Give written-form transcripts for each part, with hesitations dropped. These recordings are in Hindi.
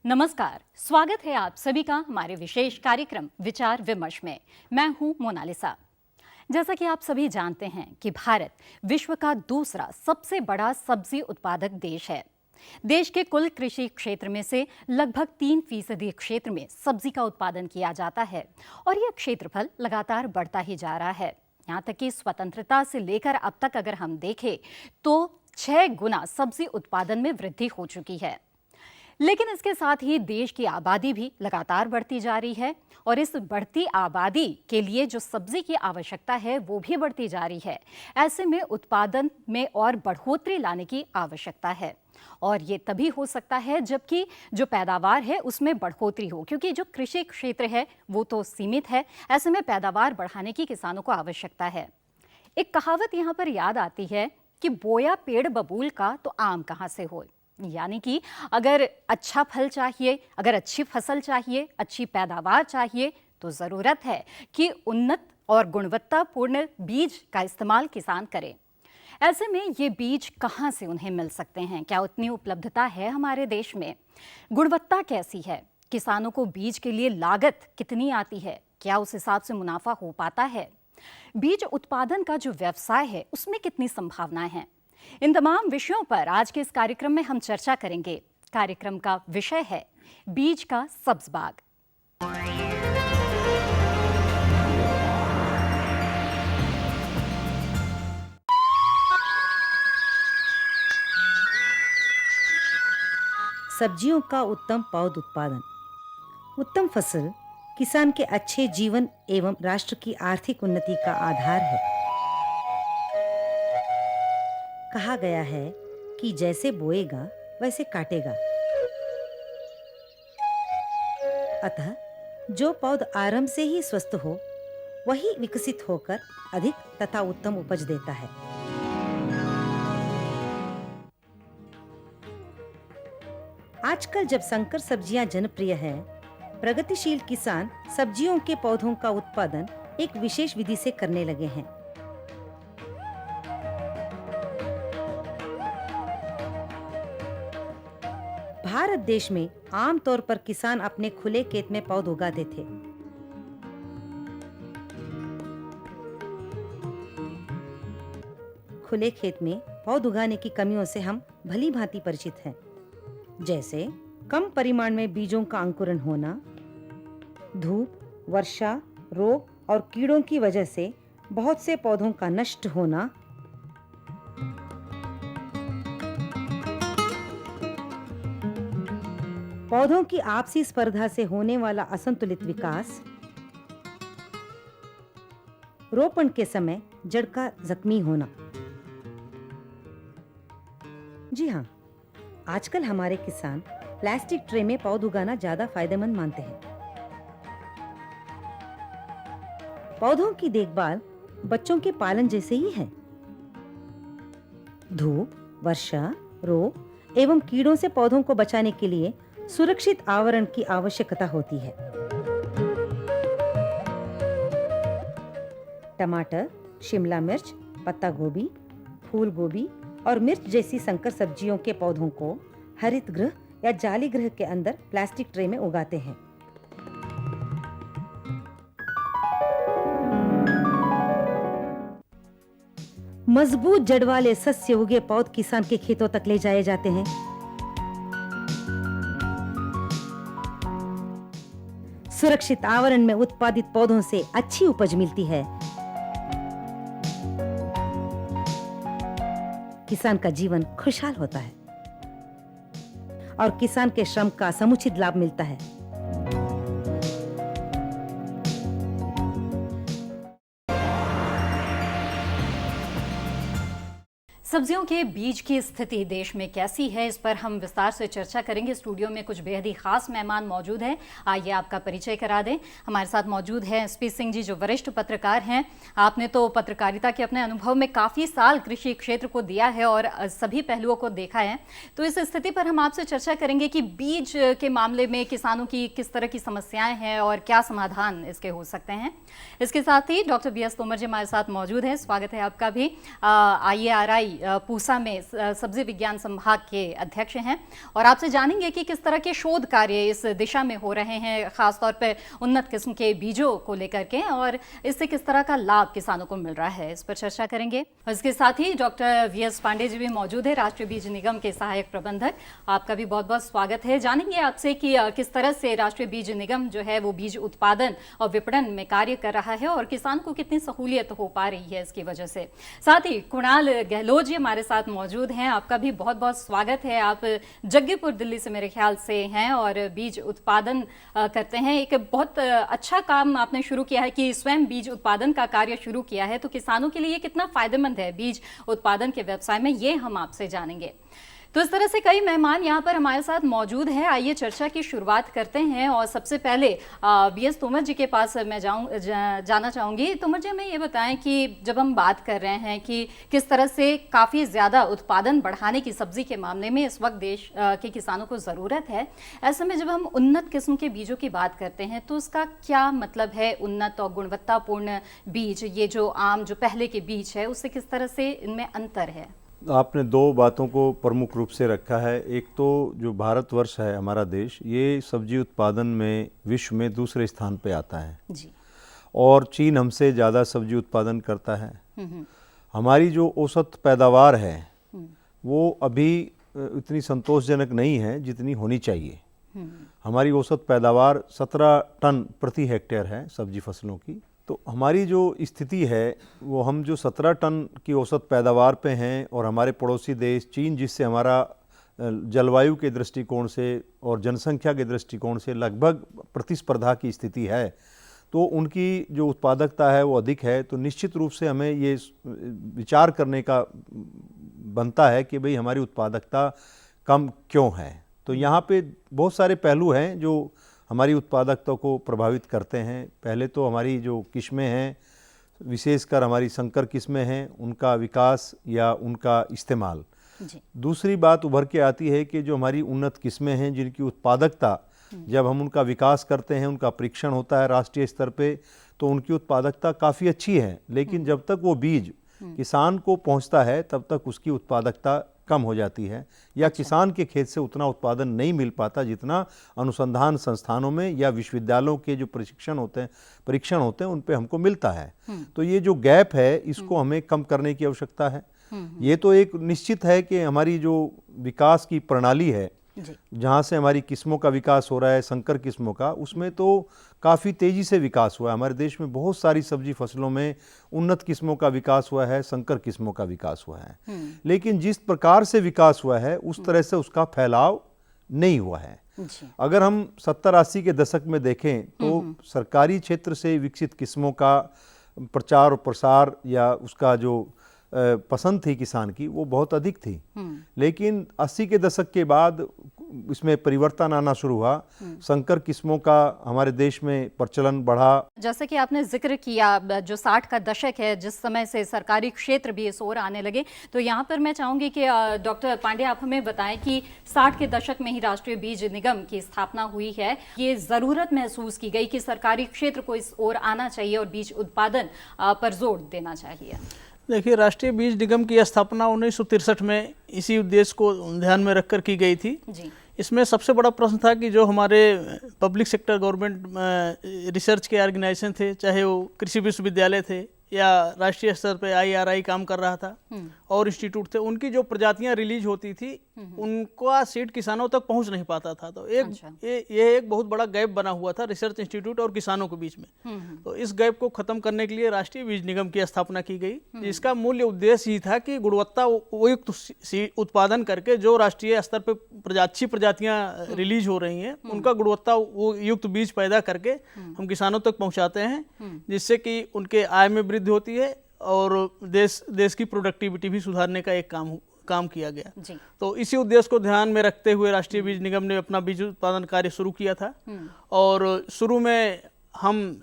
नमस्कार, स्वागत है आप सभी का हमारे विशेष कार्यक्रम विचार विमर्श में। मैं हूं मोनालिसा। जैसा कि आप सभी जानते हैं कि भारत विश्व का दूसरा सबसे बड़ा सब्जी उत्पादक देश है। देश के कुल कृषि क्षेत्र में से लगभग 3% क्षेत्र में सब्जी का उत्पादन किया जाता है और यह क्षेत्रफल लगातार बढ़ता ही जा रहा है। यहाँ तक कि स्वतंत्रता से लेकर अब तक अगर हम देखें तो 6 गुना सब्जी उत्पादन में वृद्धि हो चुकी है। लेकिन इसके साथ ही देश की आबादी भी लगातार बढ़ती जा रही है और इस बढ़ती आबादी के लिए जो सब्जी की आवश्यकता है वो भी बढ़ती जा रही है। ऐसे में उत्पादन में और बढ़ोतरी लाने की आवश्यकता है और ये तभी हो सकता है जबकि जो पैदावार है उसमें बढ़ोतरी हो, क्योंकि जो कृषि क्षेत्र है वो तो सीमित है। ऐसे में पैदावार बढ़ाने की किसानों को आवश्यकता है। एक कहावत यहाँ पर याद आती है कि बोया पेड़ बबूल का तो आम कहाँ से हो। यानी कि अगर अच्छा फल चाहिए, अगर अच्छी फसल चाहिए, अच्छी पैदावार चाहिए तो ज़रूरत है कि उन्नत और गुणवत्तापूर्ण बीज का इस्तेमाल किसान करें। ऐसे में ये बीज कहाँ से उन्हें मिल सकते हैं? क्या उतनी उपलब्धता है हमारे देश में? गुणवत्ता कैसी है? किसानों को बीज के लिए लागत कितनी आती है? क्या उस हिसाब से मुनाफा हो पाता है? बीज उत्पादन का जो व्यवसाय है उसमें कितनी संभावनाएं हैं? इन तमाम विषयों पर आज के इस कार्यक्रम में हम चर्चा करेंगे। कार्यक्रम का विषय है बीज का सब्ज बाग। सब्जियों का उत्तम पौध उत्पादन। उत्तम फसल किसान के अच्छे जीवन एवं राष्ट्र की आर्थिक उन्नति का आधार है। कहा गया है कि जैसे बोएगा वैसे काटेगा। अतः जो पौध आरंभ से ही स्वस्थ हो वही विकसित होकर अधिक तथा उत्तम उपज देता है। आजकल जब संकर सब्जियां जनप्रिय है, प्रगतिशील किसान सब्जियों के पौधों का उत्पादन एक विशेष विधि से करने लगे हैं। भारत देश में आमतौर पर किसान अपने खुले खेत में पौध उगाते थे। खुले खेत में पौध उगाने की कमियों से हम भली भांति परिचित हैं, जैसे कम परिमाण में बीजों का अंकुरण होना, धूप, वर्षा, रोग और कीड़ों की वजह से बहुत से पौधों का नष्ट होना, पौधों की आपसी स्पर्धा से होने वाला असंतुलित विकास, रोपण के समय जड़ का जख्मी होना। जी हाँ, आजकल हमारे किसान प्लास्टिक ट्रे में पौध उगाना ज्यादा फायदेमंद मानते हैं। पौधों की देखभाल बच्चों के पालन जैसे ही है। धूप, वर्षा, रोग एवं कीड़ों से पौधों को बचाने के लिए सुरक्षित आवरण की आवश्यकता होती है। टमाटर, शिमला मिर्च, पत्ता गोभी, फूल गोभी और मिर्च जैसी संकर सब्जियों के पौधों को हरित गृह या जाली गृह के अंदर प्लास्टिक ट्रे में उगाते हैं। मजबूत जड़ वाले सस्य उगे पौध किसान के खेतों तक ले जाए जाते हैं। सुरक्षित आवरण में उत्पादित पौधों से अच्छी उपज मिलती है। किसान का जीवन खुशहाल होता है और किसान के श्रम का समुचित लाभ मिलता है। सब्जियों के बीज की स्थिति देश में कैसी है, इस पर हम विस्तार से चर्चा करेंगे। स्टूडियो में कुछ बेहद ही खास मेहमान मौजूद हैं। आइए आपका परिचय करा दें। हमारे साथ मौजूद हैं एसपी सिंह जी, जो वरिष्ठ पत्रकार हैं। आपने तो पत्रकारिता के अपने अनुभव में काफ़ी साल कृषि क्षेत्र को दिया है और सभी पहलुओं को देखा है। तो इस स्थिति पर हम आपसे चर्चा करेंगे कि बीज के मामले में किसानों की किस तरह की समस्याएं हैं और क्या समाधान इसके हो सकते हैं। इसके साथ ही डॉक्टर BS तोमर जी हमारे साथ मौजूद हैं। स्वागत है आपका भी। IARI पूसा में सब्जी विज्ञान संभाग के अध्यक्ष हैं और आपसे जानेंगे कि किस तरह के शोध कार्य इस दिशा में हो रहे हैं, खासतौर पर उन्नत किस्म के बीजों को लेकर के, और इससे किस तरह का लाभ किसानों को मिल रहा है, इस पर चर्चा करेंगे। इसके साथ ही डॉक्टर वीएस पांडे जी भी मौजूद है, राष्ट्रीय बीज निगम के सहायक प्रबंधक। आपका भी बहुत बहुत स्वागत है। जानेंगे आपसे कि किस तरह से राष्ट्रीय बीज निगम जो है वो बीज उत्पादन और विपणन में कार्य कर रहा है और किसान को कितनी सहूलियत हो पा रही है इसकी वजह से। साथ ही कुणाल गहलोत जी हमारे साथ मौजूद हैं, आपका भी बहुत बहुत स्वागत है। आप जगदीपुर दिल्ली से मेरे ख्याल से हैं और बीज उत्पादन करते हैं। एक बहुत अच्छा काम आपने शुरू किया है कि स्वयं बीज उत्पादन का कार्य शुरू किया है, तो किसानों के लिए कितना फायदेमंद है बीज उत्पादन के व्यवसाय में, ये हम आपसे जानेंगे। तो इस तरह से कई मेहमान यहाँ पर हमारे साथ मौजूद हैं। आइए चर्चा की शुरुआत करते हैं और सबसे पहले बीएस तोमर जी के पास मैं जाना चाहूँगी। तोमर जी, हमें ये बताएं कि जब हम बात कर रहे हैं कि किस तरह से काफ़ी ज़्यादा उत्पादन बढ़ाने की सब्जी के मामले में इस वक्त देश के किसानों को ज़रूरत है, ऐसे में जब हम उन्नत किस्म के बीजों की बात करते हैं तो उसका क्या मतलब है? उन्नत और गुणवत्तापूर्ण बीज, ये जो आम जो पहले के बीज है, उससे किस तरह से इनमें अंतर है? आपने दो बातों को प्रमुख रूप से रखा है। एक तो जो भारतवर्ष है, हमारा देश, ये सब्जी उत्पादन में विश्व में दूसरे स्थान पे आता है जी। और चीन हमसे ज़्यादा सब्जी उत्पादन करता है। हमारी जो औसत पैदावार है वो अभी इतनी संतोषजनक नहीं है जितनी होनी चाहिए। हमारी औसत पैदावार 17 टन प्रति हेक्टेयर है सब्जी फसलों की। तो हमारी जो स्थिति है वो हम जो 17 टन की औसत पैदावार पे हैं और हमारे पड़ोसी देश चीन, जिससे हमारा जलवायु के दृष्टिकोण से और जनसंख्या के दृष्टिकोण से लगभग प्रतिस्पर्धा की स्थिति है, तो उनकी जो उत्पादकता है वो अधिक है। तो निश्चित रूप से हमें ये विचार करने का बनता है कि भाई हमारी उत्पादकता कम क्यों है। तो यहाँ पे बहुत सारे पहलू हैं जो हमारी उत्पादकता को प्रभावित करते हैं। पहले तो हमारी जो किस्में हैं, विशेषकर हमारी संकर किस्में हैं, उनका विकास या उनका इस्तेमाल। दूसरी बात उभर के आती है कि जो हमारी उन्नत किस्में हैं जिनकी उत्पादकता, जब हम उनका विकास करते हैं, उनका परीक्षण होता है राष्ट्रीय स्तर पे, तो उनकी उत्पादकता काफ़ी अच्छी है, लेकिन जब तक वो बीज किसान को पहुंचता है तब तक उसकी उत्पादकता कम हो जाती है या किसान के खेत से उतना उत्पादन नहीं मिल पाता जितना अनुसंधान संस्थानों में या विश्वविद्यालयों के जो परीक्षण होते हैं उन पे हमको मिलता है। तो ये जो गैप है इसको हमें कम करने की आवश्यकता है। ये तो एक निश्चित है कि हमारी जो विकास की प्रणाली है, जहाँ से हमारी किस्मों का विकास हो रहा है, संकर किस्मों का, उसमें तो काफ़ी तेज़ी से विकास हुआ है। हमारे देश में बहुत सारी सब्जी फसलों में उन्नत किस्मों का विकास हुआ है, संकर किस्मों का विकास हुआ है, लेकिन जिस प्रकार से विकास हुआ है उस तरह से उसका फैलाव नहीं हुआ है। अगर हम 70-80 के दशक में देखें तो सरकारी क्षेत्र से विकसित किस्मों का प्रचार और प्रसार या उसका जो पसंद थी किसान की वो बहुत अधिक थी, लेकिन 80 के दशक के बाद इसमें परिवर्तन आना शुरू हुआ। संकर किस्मों का हमारे देश में प्रचलन बढ़ा। जैसे कि आपने जिक्र किया जो 60 का दशक है, जिस समय से सरकारी क्षेत्र भी इस ओर आने लगे, तो यहाँ पर मैं चाहूँगी कि डॉक्टर पांडे आप हमें बताएं कि 60 के दशक में ही राष्ट्रीय बीज निगम की स्थापना हुई है। ये ज़रूरत महसूस की गई कि सरकारी क्षेत्र को इस ओर आना चाहिए और बीज उत्पादन पर जोर देना चाहिए। देखिए, राष्ट्रीय बीज निगम की स्थापना 1963 में इसी उद्देश्य को ध्यान में रखकर की गई थी जी। इसमें सबसे बड़ा प्रश्न था कि जो हमारे पब्लिक सेक्टर गवर्नमेंट रिसर्च के ऑर्गेनाइजेशन थे, चाहे वो कृषि विश्वविद्यालय थे या राष्ट्रीय स्तर पे IRI काम कर रहा था और इंस्टीट्यूट थे, उनकी जो प्रजातियां रिलीज होती थी उनका सीड किसानों तक पहुंच नहीं पाता था। तो ये एक बहुत बड़ा गैप बना हुआ था रिसर्च इंस्टीट्यूट और किसानों के बीच में। तो इस गैप को खत्म करने के लिए राष्ट्रीय बीज निगम की स्थापना की गई, जिसका मूल्य उद्देश्य ही था कि गुणवत्ता युक्त उत्पादन करके जो राष्ट्रीय स्तर पर अच्छी प्रजातियां रिलीज हो रही हैं उनका गुणवत्ता युक्त बीज पैदा करके हम किसानों तक पहुंचाते हैं, जिससे कि उनके आय में वृद्धि होती है और देश की प्रोडक्टिविटी भी सुधारने का एक काम किया गया जी। तो इसी उद्देश्य को ध्यान में रखते हुए राष्ट्रीय बीज निगम ने अपना बीज उत्पादन कार्य शुरू किया था। और शुरू में हम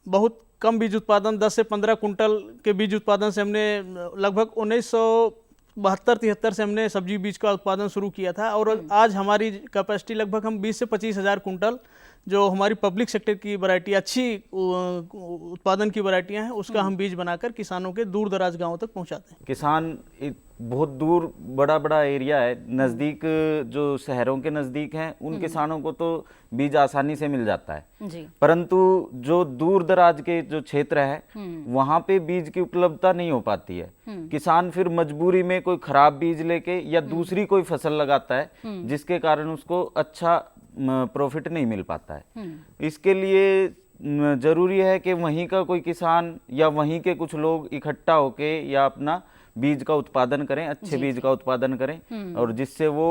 बहुत कम बीज उत्पादन 10 से 15 कुंटल के बीज उत्पादन से हमने लगभग 1972-73 से हमने सब्जी बीज का उत्पादन शुरू किया था और आज हमारी कैपेसिटी लगभग हम 20 से 25 हज़ार कुंटल जो हमारी पब्लिक सेक्टर की वैरायटी अच्छी उत्पादन की वैरायटियां हैं उसका हम बीज बनाकर किसानों के दूर दराज गांवों तक पहुंचाते हैं। किसान बहुत दूर बड़ा बड़ा एरिया है, नज़दीक जो शहरों के नज़दीक हैं उन किसानों को तो बीज आसानी से मिल जाता है जी। परंतु जो दूर दराज के जो क्षेत्र है वहाँ पे बीज की उपलब्धता नहीं हो पाती है। किसान फिर मजबूरी में कोई खराब बीज लेके या दूसरी कोई फसल लगाता है जिसके कारण उसको अच्छा प्रॉफिट नहीं मिल पाता है। इसके लिए जरूरी है कि वहीं का कोई किसान या वहीं के कुछ लोग इकट्ठा होके या अपना बीज का उत्पादन करें, अच्छे बीज का उत्पादन करें और जिससे वो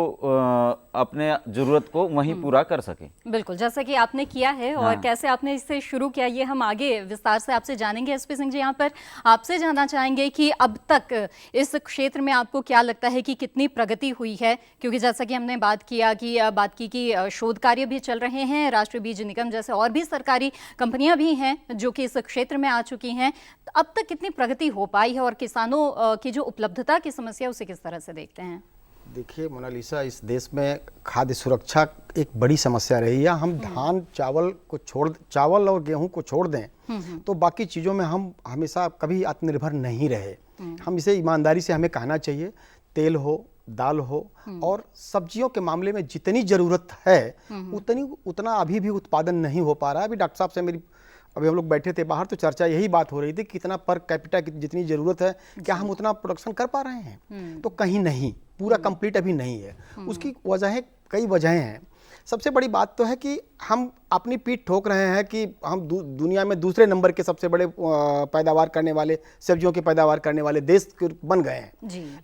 अपने जरूरत को वहीं पूरा कर सकें। बिल्कुल, जैसा कि आपने किया है और कैसे आपने इससे शुरू किया ये हम आगे विस्तार से आपसे जानेंगे। एसपी सिंह जी, यहाँ पर आपसे जानना चाहेंगे कि अब तक इस क्षेत्र में आपको क्या लगता है कि कितनी प्रगति हुई है, क्योंकि जैसा कि हमने बात की कि शोध कार्य भी चल रहे हैं, राष्ट्रीय बीज निगम जैसे और भी सरकारी कंपनियां भी हैं जो कि इस क्षेत्र में आ चुकी हैं। अब तक कितनी प्रगति हो पाई है और किसानों की जो उपलब्धता की समस्या उसे किस तरह से देखते हैं? देखिए मोनालिसा, इस देश में खाद्य सुरक्षा एक बड़ी समस्या रही है। हम धान चावल और गेहूं को छोड़ दें तो बाकी चीज़ों में हम हमेशा कभी आत्मनिर्भर नहीं रहे। हम इसे ईमानदारी से हमें कहना चाहिए, तेल हो, दाल हो और सब्जियों के मामले में जितनी ज़रूरत है उतना अभी भी उत्पादन नहीं हो पा रहा है। अभी डॉक्टर साहब से अभी हम लोग बैठे थे बाहर तो चर्चा यही बात हो रही थी, कितना पर कैपिटा जितनी ज़रूरत है क्या हम उतना प्रोडक्शन कर पा रहे हैं? तो कहीं नहीं, पूरा कंप्लीट अभी नहीं है। उसकी कई वजहें हैं। सबसे बड़ी बात तो है कि हम अपनी पीठ ठोक रहे हैं कि हम दुनिया में दूसरे नंबर के सबसे बड़े पैदावार करने वाले, सब्जियों की पैदावार करने वाले देश बन गए हैं।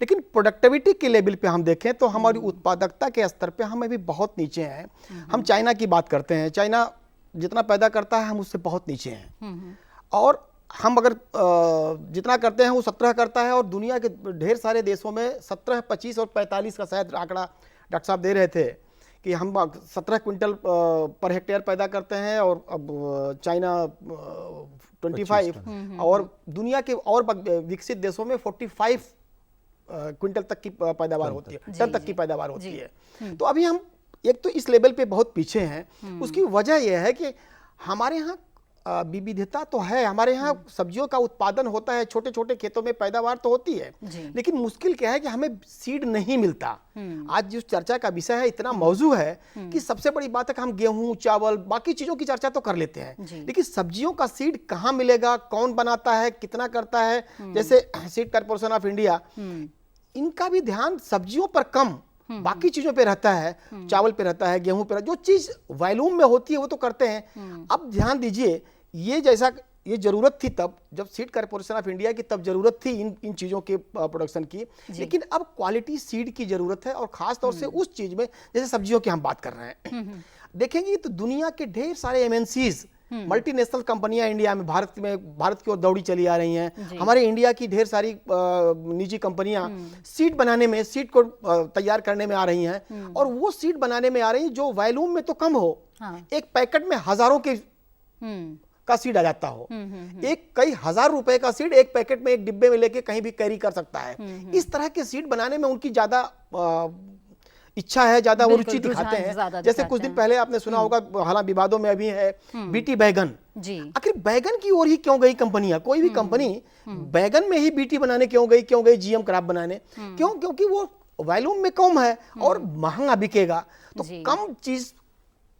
लेकिन प्रोडक्टिविटी के लेवल पे हम देखें तो हमारी उत्पादकता के स्तर पे हम अभी बहुत नीचे हैं। हम चाइना की बात करते हैं, चाइना जितना पैदा करता है हम उससे बहुत नीचे हैं और हम अगर जितना करते हैं वो 17 करता है और दुनिया के ढेर सारे देशों में 17, 25 और 45 का शायद आंकड़ा डॉक्टर साहब दे रहे थे कि हम 17 क्विंटल पर हेक्टेयर पैदा करते हैं और अब चाइना 25 और दुनिया के और विकसित देशों में 45 क्विंटल तक की पैदावार होती है, टन तक की पैदावार होती है। तो अभी हम एक तो इस लेवल पे बहुत पीछे हैं। उसकी वजह यह है कि हमारे यहाँ विविधता तो है, हमारे यहाँ सब्जियों का उत्पादन होता है, छोटे छोटे खेतों में पैदावार तो होती है, लेकिन मुश्किल क्या है कि हमें सीड नहीं मिलता। आज जिस चर्चा का विषय है इतना मौजू है कि सबसे बड़ी बात है कि हम गेहूं, चावल, बाकी चीजों की चर्चा तो कर लेते हैं, लेकिन सब्जियों का सीड कहाँ मिलेगा, कौन बनाता है, कितना करता है। जैसे सीड कॉर्पोरेशन ऑफ इंडिया, इनका भी ध्यान सब्जियों पर कम बाकी चीजों पे रहता है, चावल पे रहता है, गेहूं पे, जो चीज वॉल्यूम में होती है वो तो करते हैं। अब ध्यान दीजिए, ये जरूरत थी तब जब सीड कॉर्पोरेशन ऑफ इंडिया की तब जरूरत थी इन चीजों के प्रोडक्शन की, लेकिन अब क्वालिटी सीड की जरूरत है और खास तौर से उस चीज में जैसे सब्जियों की हम बात कर रहे हैं। देखेंगे तो दुनिया के ढेर सारे एमएनसीज, मल्टीनेशनल कंपनियां इंडिया में भारत की ओर दौड़ी चली आ रही हैं। हमारे इंडिया की ढेर सारी निजी कंपनियां सीड बनाने में, सीड को तैयार करने में आ रही हैं और वो सीड बनाने में आ रही हैं जो वॉल्यूम में तो कम हो, एक पैकेट में हजारों के का सीड आ जाता हो। एक कई हजार रुपए का सीड एक पैकेट में, एक डिब्बे में लेके कहीं भी कैरी कर सकता है। इस तरह के सीड बनाने में उनकी ज्यादा इच्छा है, ज्यादा वो रुचि दिखाते हैं। जैसे कुछ दिन पहले आपने सुना होगा, हालांकि विवादों में अभी है, बीटी बैगन। आखिर बैगन की ओर ही क्यों गई कंपनियां? कोई भी कंपनी बैगन में ही बीटी बनाने क्यों गई जीएम क्रॉप बनाने? क्यों? क्योंकि वो वॉल्यूम में कम है और महंगा बिकेगा, तो कम चीज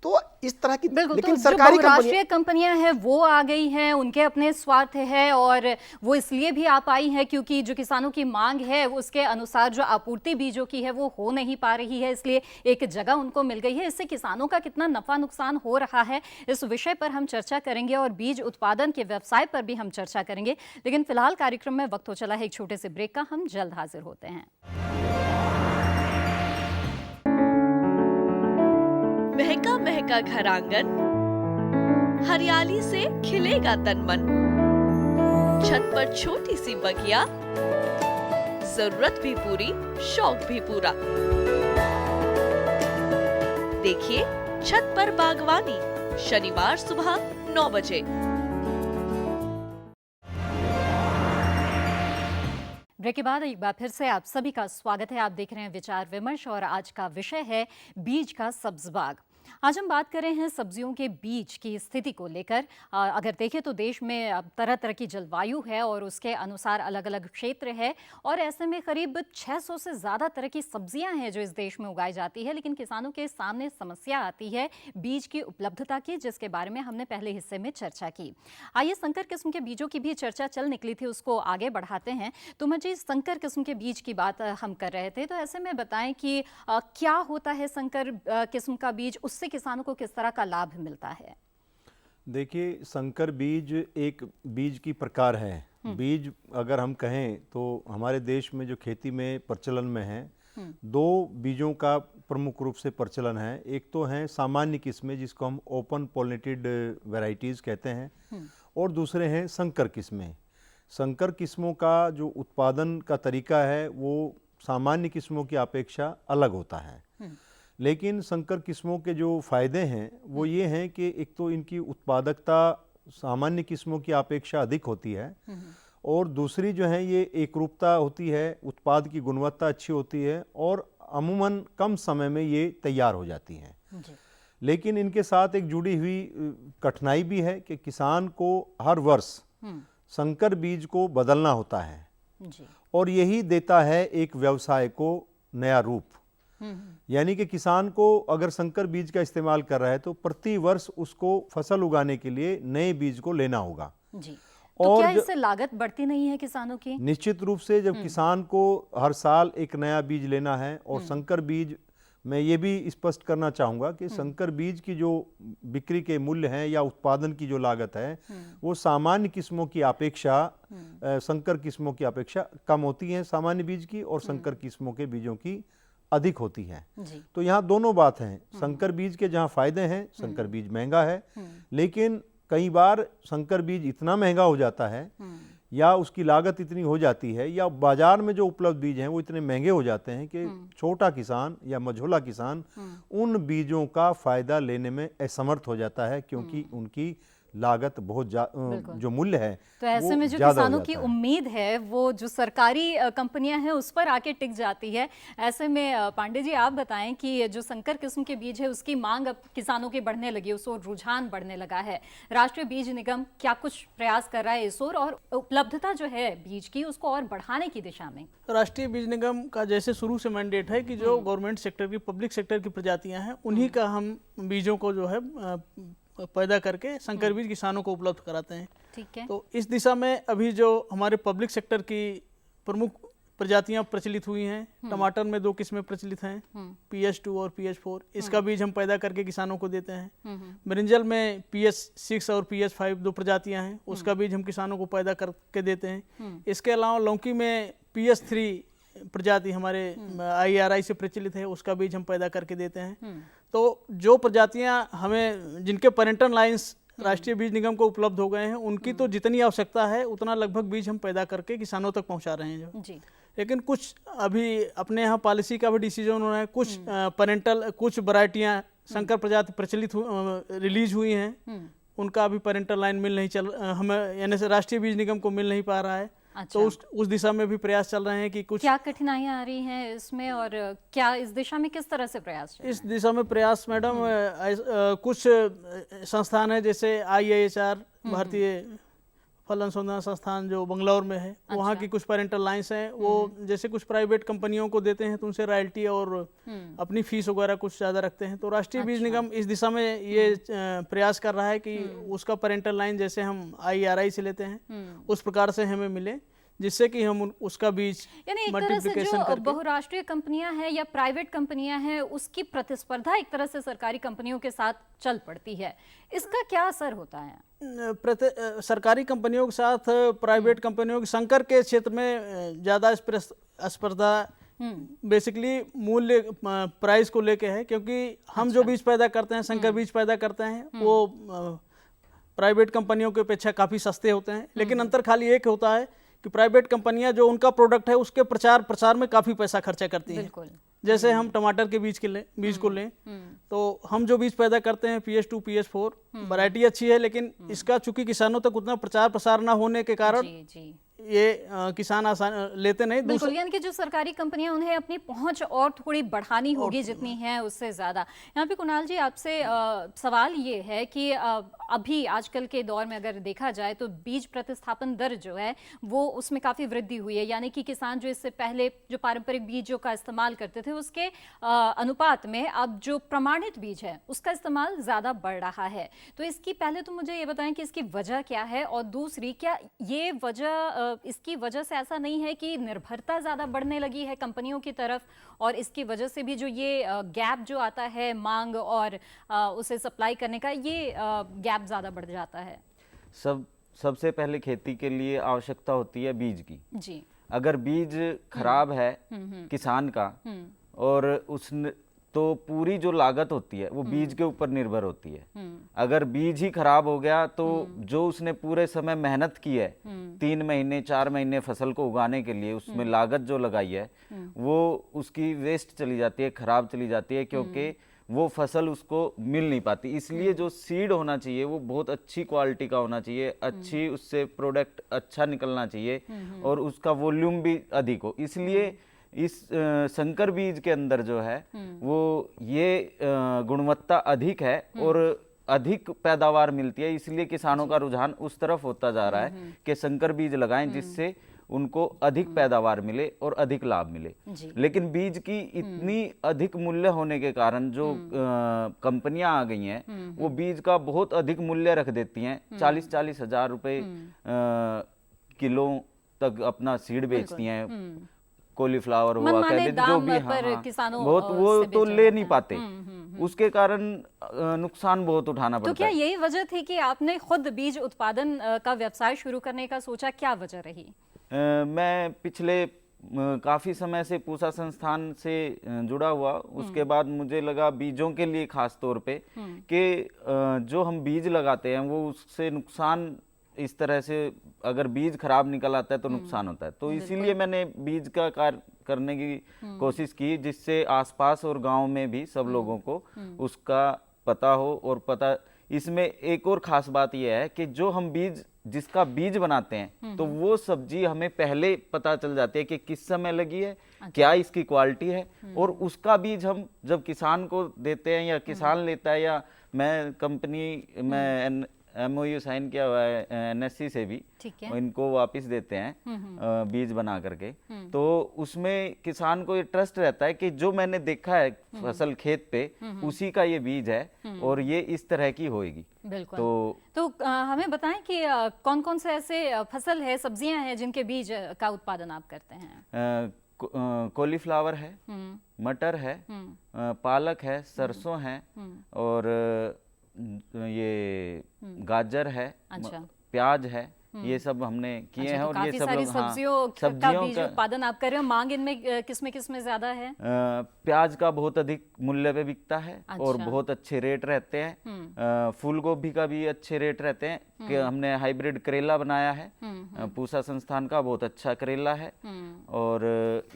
तो इस तरह की। लेकिन तो सरकारी राष्ट्रीय कंपनियां हैं वो आ गई हैं, उनके अपने स्वार्थ है और वो इसलिए भी आ पाई हैं क्योंकि जो किसानों की मांग है उसके अनुसार जो आपूर्ति बीजों की है वो हो नहीं पा रही है, इसलिए एक जगह उनको मिल गई है। इससे किसानों का कितना नफा नुकसान हो रहा है इस विषय पर हम चर्चा करेंगे और बीज उत्पादन के व्यवसाय पर भी हम चर्चा करेंगे। लेकिन फिलहाल कार्यक्रम में वक्त हो चला है एक छोटे से ब्रेक का, हम जल्द हाजिर होते हैं। महका महका घर आंगन, हरियाली से खिलेगा तन मन, छत पर छोटी सी बगिया, जरूरत भी पूरी, शौक भी पूरा। देखिए छत पर बागवानी, शनिवार सुबह 9 बजे। ब्रेक के बाद एक बार फिर से आप सभी का स्वागत है। आप देख रहे हैं विचार विमर्श और आज का विषय है बीज का सब्ज बाग। आज हम बात कर रहे हैं सब्जियों के बीज की स्थिति को लेकर। अगर देखें तो देश में अब तरह तरह की जलवायु है और उसके अनुसार अलग अलग क्षेत्र है, और ऐसे में करीब 600 से ज़्यादा तरह की सब्जियां हैं जो इस देश में उगाई जाती है। लेकिन किसानों के सामने समस्या आती है बीज की उपलब्धता की, जिसके बारे में हमने पहले हिस्से में चर्चा की। आइए संकर किस्म के बीजों की भी चर्चा चल निकली थी, उसको आगे बढ़ाते हैं। तुम जी, संकर किस्म के बीज की बात हम कर रहे थे, तो ऐसे में बताएं कि क्या होता है संकर किस्म का बीज, उससे किसानों को किस तरह का लाभ मिलता है? देखिए, संकर बीज एक बीज की प्रकार है। बीज अगर हम कहें तो हमारे देश में जो खेती में प्रचलन में है, दो बीजों का प्रमुख रूप से प्रचलन है। एक तो है सामान्य किस्में जिसको हम ओपन पॉलिनेटेड वैरायटीज कहते हैं, और दूसरे हैं संकर किस्में। संकर किस्मों का जो उत्पादन का तरीका है वो सामान्य किस्मों की अपेक्षा अलग होता है। लेकिन संकर किस्मों के जो फायदे हैं वो ये हैं कि एक तो इनकी उत्पादकता सामान्य किस्मों की अपेक्षा अधिक होती है, और दूसरी जो है ये एकरूपता होती है, उत्पाद की गुणवत्ता अच्छी होती है, और अमूमन कम समय में ये तैयार हो जाती हैं। लेकिन इनके साथ एक जुड़ी हुई कठिनाई भी है कि किसान को हर वर्ष संकर बीज को बदलना होता है, और यही देता है एक व्यवसाय को नया रूप। यानी कि किसान को अगर संकर बीज का इस्तेमाल कर रहा है तो प्रति वर्ष उसको फसल उगाने के लिए नए बीज को लेना होगा जी। तो क्या इससे लागत बढ़ती नहीं है किसानों की? निश्चित रूप से जब किसान को हर साल एक नया बीज लेना है, और संकर बीज, मैं ये भी स्पष्ट करना चाहूँगा कि संकर बीज की जो बिक्री के मूल्य हैं या उत्पादन की जो लागत है वो सामान्य किस्मों की अपेक्षा संकर किस्मों की अपेक्षा कम होती है सामान्य बीज की, और संकर किस्मों के बीजों की अधिक होती है। तो यहाँ दोनों बात हैं। संकर बीज के जहाँ फायदे हैं, संकर बीज महंगा है, लेकिन कई बार संकर बीज इतना महंगा हो जाता है या उसकी लागत इतनी हो जाती है, या बाजार में जो उपलब्ध बीज हैं वो इतने महंगे हो जाते हैं कि छोटा किसान या मझोला किसान उन बीजों का फायदा लेने में असमर्थ हो जाता है, क्योंकि उनकी लागत बहुत जो मूल्य है तो ऐसे में जो किसानों की उम्मीद है वो जो सरकारी कंपनियां हैं उस पर आके टिक जाती है। ऐसे में पांडे जी आप बताएं कि जो संकर किस्म के बीज है उसकी मांग अब किसानों की बढ़ने लगी, उसको रुझान बढ़ने लगा है। राष्ट्रीय बीज निगम क्या कुछ प्रयास कर रहा है इस ओर, और उपलब्धता जो है बीज की उसको और बढ़ाने की दिशा में? राष्ट्रीय बीज निगम का जैसे शुरू से मैंडेट है कि जो गवर्नमेंट सेक्टर की, पब्लिक सेक्टर की प्रजातियां हैं उन्हीं का हम बीजों को जो है पैदा करके संकर बीज किसानों को उपलब्ध कराते हैं। ठीक है। तो इस दिशा में अभी जो हमारे पब्लिक सेक्टर की प्रमुख प्रजातियां प्रचलित हुई हैं, टमाटर में 2 किस्में प्रचलित हैं, PS2 और PS4, इसका बीज हम पैदा करके किसानों को देते हैं। ब्रिंजल में PS6 और PS5 2 प्रजातियां हैं, उसका बीज हम किसानों को पैदा करके देते हैं। इसके अलावा लौकी में PS3 प्रजाति हमारे IRI से प्रचलित है, उसका बीज हम पैदा करके देते हैं। तो जो प्रजातियां हमें, जिनके पेरेंटल लाइंस राष्ट्रीय बीज निगम को उपलब्ध हो गए हैं, उनकी तो जितनी आवश्यकता है उतना लगभग बीज हम पैदा करके किसानों तक पहुंचा रहे हैं जो जी। लेकिन कुछ अभी अपने यहाँ पॉलिसी का भी डिसीजन हो रहा है, कुछ कुछ वैरायटियां संकर प्रजाति प्रचलित रिलीज हुई हैं, उनका अभी पेरेंटल लाइन मिल नहीं चल, हमें यानी से राष्ट्रीय बीज निगम को मिल नहीं पा रहा है। अच्छा। तो उस दिशा में भी प्रयास चल रहे हैं कि कुछ क्या कठिनाइयां आ रही हैं इसमें, और क्या इस दिशा में किस तरह से प्रयास? इस दिशा में प्रयास मैडम कुछ संस्थान है जैसे IIHR भारतीय फल अनुसंधान संस्थान जो बंगलौर में है, अच्छा। वहाँ की कुछ पेरेंटल लाइंस हैं, वो जैसे कुछ प्राइवेट कंपनियों को देते हैं तो उनसे रॉयल्टी और अपनी फीस वगैरह कुछ ज़्यादा रखते हैं। तो राष्ट्रीय बीज निगम इस दिशा में ये प्रयास कर रहा है कि उसका पेरेंटल लाइन जैसे हम IRI से लेते हैं उस प्रकार से हमें मिले, जिससे कि हम उसका बीज मल्टीप्लिकेशन करके। बहुराष्ट्रीय कंपनियां हैं या प्राइवेट कंपनियां हैं, उसकी प्रतिस्पर्धा एक तरह से सरकारी कंपनियों के साथ चल पड़ती है, इसका क्या असर होता है? सरकारी कंपनियों के साथ प्राइवेट कंपनियों के संकर के क्षेत्र में ज़्यादा स्पर्धा बेसिकली मूल्य प्राइस को लेके है, क्योंकि हम जो बीज पैदा करते हैं, संकर बीज पैदा करते हैं, वो प्राइवेट कंपनियों की अपेक्षा काफ़ी सस्ते होते हैं। लेकिन अंतर खाली एक होता है कि प्राइवेट कंपनियां जो उनका प्रोडक्ट है उसके प्रचार में काफ़ी पैसा खर्चा करती हैं। जैसे हम टमाटर के बीज को लें तो हम जो बीज पैदा करते हैं PS2 PS4 वैरायटी अच्छी है, लेकिन इसका चूंकि किसानों तक उतना प्रचार प्रसार ना होने के कारण ये किसान आसान लेते नहीं। बिल्कुल, यानी कि जो सरकारी कंपनियां उन्हें अपनी पहुंच और थोड़ी बढ़ानी होगी जितनी है उससे ज़्यादा। यहाँ पे कुणाल जी आपसे सवाल ये है कि अभी आजकल के दौर में अगर देखा जाए तो बीज प्रतिस्थापन दर जो है वो उसमें काफ़ी वृद्धि हुई है, यानी कि किसान जो इससे पहले जो पारंपरिक बीजों का इस्तेमाल करते थे उसके अनुपात में अब जो प्रमाणित बीज है उसका इस्तेमाल ज़्यादा बढ़ रहा है। तो इसकी पहले तो मुझे ये बताएं कि इसकी वजह क्या है, और दूसरी क्या ये वजह इसकी वजह से ऐसा नहीं है कि निर्भरता ज़्यादा बढ़ने लगी है कंपनियों की तरफ, और इसकी वजह से भी जो ये गैप जो आता है मांग और उसे सप्लाई करने का, ये गैप ज़्यादा बढ़ जाता है? सबसे पहले खेती के लिए आवश्यकता होती है बीज की जी। अगर बीज खराब है किसान का, और उसने तो पूरी जो लागत होती है वो बीज के ऊपर निर्भर होती है। अगर बीज ही खराब हो गया तो जो उसने पूरे समय मेहनत की है 3 महीने 4 महीने फसल को उगाने के लिए, उसमें लागत जो लगाई है वो उसकी वेस्ट चली जाती है, खराब चली जाती है, क्योंकि वो फसल उसको मिल नहीं पाती। इसलिए जो सीड होना चाहिए वो बहुत अच्छी क्वालिटी का होना चाहिए, अच्छी उससे प्रोडक्ट अच्छा निकलना चाहिए और उसका वॉल्यूम भी अधिक हो। इसलिए इस संकर बीज के अंदर जो है वो ये गुणवत्ता अधिक है और अधिक पैदावार मिलती है। इसलिए किसानों का रुझान उस तरफ होता जा रहा है कि संकर बीज लगाएं जिससे उनको अधिक पैदावार मिले और अधिक लाभ मिले। लेकिन बीज की इतनी अधिक मूल्य होने के कारण जो कंपनियां आ गई हैं वो बीज का बहुत अधिक मूल्य रख देती हैं। 40-40 हजार रुपए किलो तक अपना सीड बेचती हैं। कॉलीफ्लावर हुआ, कैबेज, जो भी, हाँ, बहुत वो तो ले नहीं पाते। उसके कारण नुकसान बहुत उठाना पड़ता है। तो क्या यही वजह थी कि आपने खुद बीज उत्पादन का व्यवसाय शुरू करने का सोचा? क्या वजह रही? मैं पिछले काफी समय से पूसा संस्थान से जुड़ा हुआ, उसके बाद मुझे लगा बीजों के लिए खास तौर पे कि जो हम बीज लगाते हैं वो उससे नुकसान इस तरह से, अगर बीज खराब निकल आता है तो नुकसान होता है। तो इसीलिए मैंने बीज का कार्य करने की कोशिश की जिससे आसपास और गांव में भी सब लोगों को उसका पता हो। और पता, इसमें एक और खास बात यह है कि जो हम बीज, जिसका बीज बनाते हैं तो वो सब्जी हमें पहले पता चल जाती है कि किस समय लगी है, क्या इसकी क्वालिटी है, और उसका बीज हम जब किसान को देते हैं या किसान लेता है, या मैं कंपनी में MOU साइन किया हुआ है NSC से भी, इनको वापस देते हैं बीज बना करके, तो उसमें किसान को ये ट्रस्ट रहता है कि जो मैंने देखा है फसल खेत पे उसी का ये बीज है और ये इस तरह की होएगी। बिल्कुल। तो हमें बताएं कि कौन कौन से ऐसे फसल है, सब्जियां हैं जिनके बीज का उत्पादन आप करते हैं? कॉलीफ्लावर है, मटर है, पालक है, सरसों है, और ये गाजर है, प्याज है, ये सब हमने किए हैं। और ये सब लोग, सब्जियों का बीज उत्पादन आप कर रहे हो। मांग इनमें किसमें ज्यादा है? प्याज का बहुत अधिक मूल्य पे बिकता है और बहुत अच्छे रेट रहते हैं। फूल गोभी का भी अच्छे रेट रहते हैं कि हमने हाइब्रिड करेला बनाया है, पूसा संस्थान का बहुत अच्छा करेला है, और